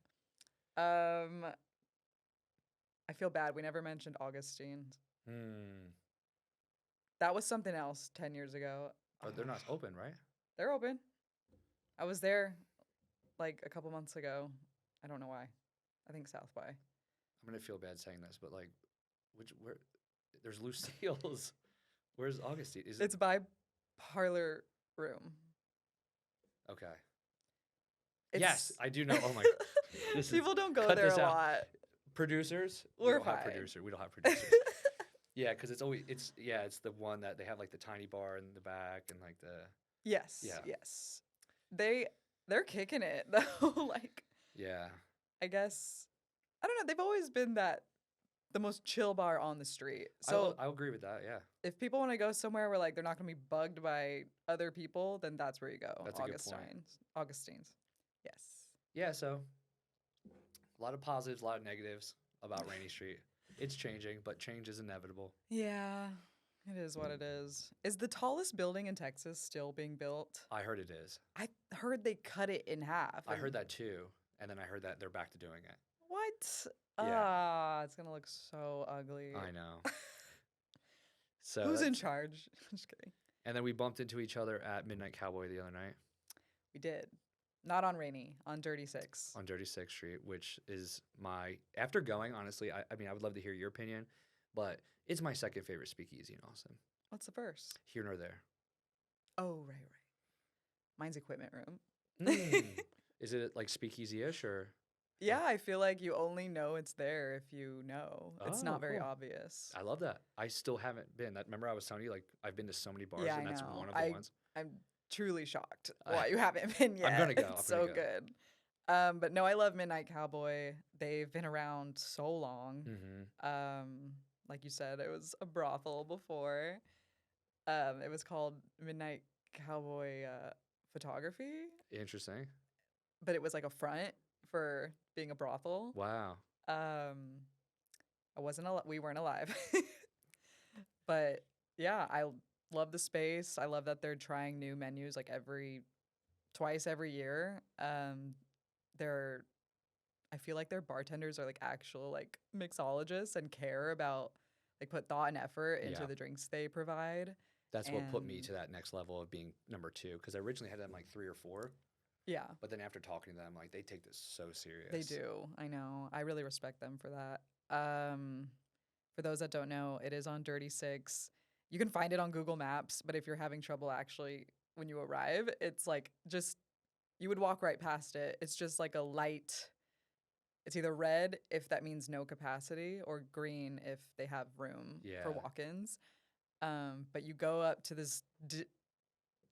I feel bad. We never mentioned Augustine's. Hmm. That was something else 10 years ago. But they're not open, right? They're open. I was there like a couple months ago. I don't know why. I think South by. I'm gonna feel bad saying this, but like, where? There's Lucille's. Where's Augustine? Is it It's by Parlor Room. okay? It's Yes, I do know. Oh my, this is People don't go cut there this a out. lot. producers. We're we don't have fine. producer. We don't have producers. Yeah, because it's the one that they have like the tiny bar in the back and like the Yes. Yeah. Yes. They're kicking it though. Like, yeah. I guess I don't know. They've always been the most chill bar on the street. So I'll agree with that. Yeah, if people want to go somewhere where like they're not going to be bugged by other people, then that's where you go. That's a good point. Augustine's. Yes. yeah. So a lot of positives, a lot of negatives about Rainey Street. It's changing, but change is inevitable. Yeah. It is what it is. Is the tallest building in Texas still being built? I heard it is. I heard they cut it in half. I and- heard that too, and then I heard that they're back to doing it. What? Yeah. Ah, it's gonna look so ugly. I know. So Who's in that's- charge? Just kidding. And then we bumped into each other at Midnight Cowboy the other night We did. Not on Rainey, on Dirty Six. on Dirty Sixth Street, which is after going, honestly, I mean, I would love to hear your opinion, but it's my second favorite speakeasy in Austin. What's the first? Here nor there. Oh, right. Mine's Equipment Room. Mm. Is it like speakeasy-ish or? Yeah, I feel like you only know it's there if you know. It's Oh, not very cool. obvious. I love that. I still haven't been. Remember I was telling you, like, I've been to so many bars, Yeah, and I that's know. one of the ones. I'm truly shocked I- why you haven't been yet. gonna go, It's I'm gonna so go. good. But no, I love Midnight Cowboy. They've been around so long. Mm-hmm. Like you said, it was a brothel before. It was called Midnight Cowboy Photography, Interesting. but it was like a front for being a brothel. Wow. We weren't alive. But yeah, I love the space. I love that they're trying new menus like twice every year. I feel like their bartenders are like actual like mixologists and care about like put thought and effort into Yeah. the drinks they provide. That's what put me And- to that next level of being number 2, because I originally had them like 3 or 4, Yeah, but then after talking to them, like, they take this so serious. they do. I know. I really respect them for that. For those that don't know, it is on Dirty Six. You can find it on Google Maps, but if you're having trouble actually when you arrive, it's like just you would walk right past it. It's just like a light. It's either red if that means no capacity or green if they have room for Yeah. walk-ins. But you go up to this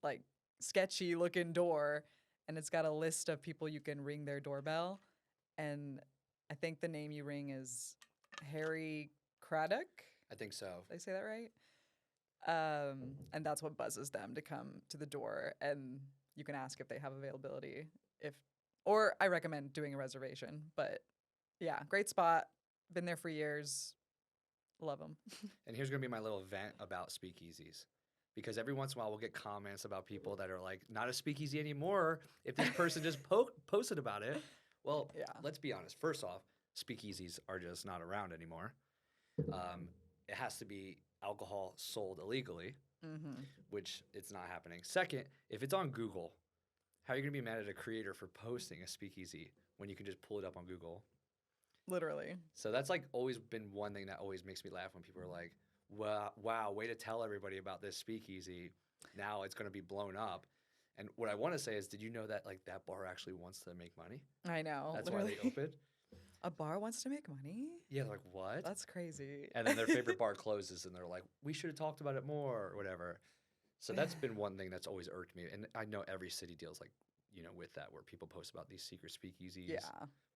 like sketchy looking door and it's got a list of people you can ring their doorbell. And I think the name you ring is Harry Craddock. I think so. Did I say that right? And that's what buzzes them to come to the door. And you can ask if they have availability. Or I recommend doing a reservation. But yeah, great spot. Been there for years. Love them. And here's going to be my little vent about speakeasies. Because every once in a while we'll get comments about people that are like, not a speakeasy anymore if this person just posted about it. Well, Yeah. let's be honest. First off, speakeasies are just not around anymore. It has to be alcohol sold illegally, which it's not happening. Second, if it's on Google, how are you going to be mad at a creator for posting a speakeasy when you can just pull it up on Google? Literally. So that's like always been one thing that always makes me laugh when people are like, wow, way to tell everybody about this speakeasy. Now it's going to be blown up. And what I want to say is, did you know that like that bar actually wants to make money? I know. That's literally. why they opened. A bar wants to make money? Yeah, they're like, what? That's crazy. And then their favorite bar closes and they're like, we should have talked about it more or whatever. So that's been one thing that's always irked me. And I know every city deals like, with that where people post about these secret speakeasies. Yeah.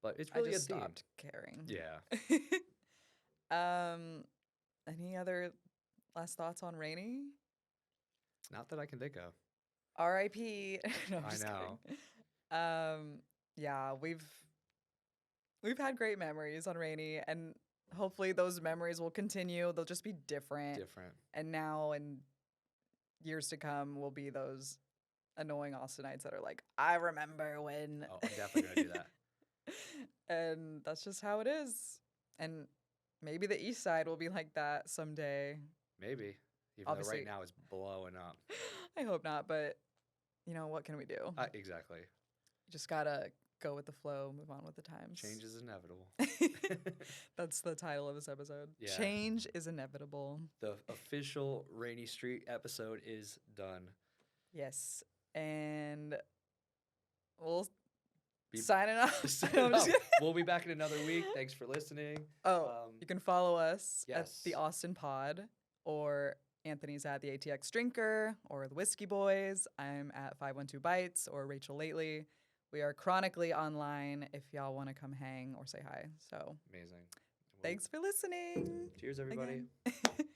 But it's really I just a theme. stopped caring. Yeah. Any other last thoughts on Rainey? Not that I can think of. R.I.P. No, I'm I just know. kidding. Yeah, we've had great memories on Rainey, and hopefully those memories will continue. They'll just be different. And now in years to come will be those annoying Austinites that are like, I remember when. Oh, I'm definitely going to do that. And that's just how it is. And maybe the East Side will be like that someday. Maybe. Even Obviously. though right now it's blowing up. I hope not, but what can we do? Exactly. You just gotta go with the flow, move on with the times. Change is inevitable. That's the title of this episode. Yeah. Change is inevitable. The official Rainey Street episode is done. Yes. And we'll signing off. We'll be back in another week. Thanks for listening. You can follow us at Yes. the Austin Pod, or Anthony's at the ATX Drinker, or the Whiskey Boys. I'm at 512 Bites, or Rachel Lately. We are chronically online if y'all want to come hang or say hi. So amazing. Thanks for listening. Cheers, everybody. Again.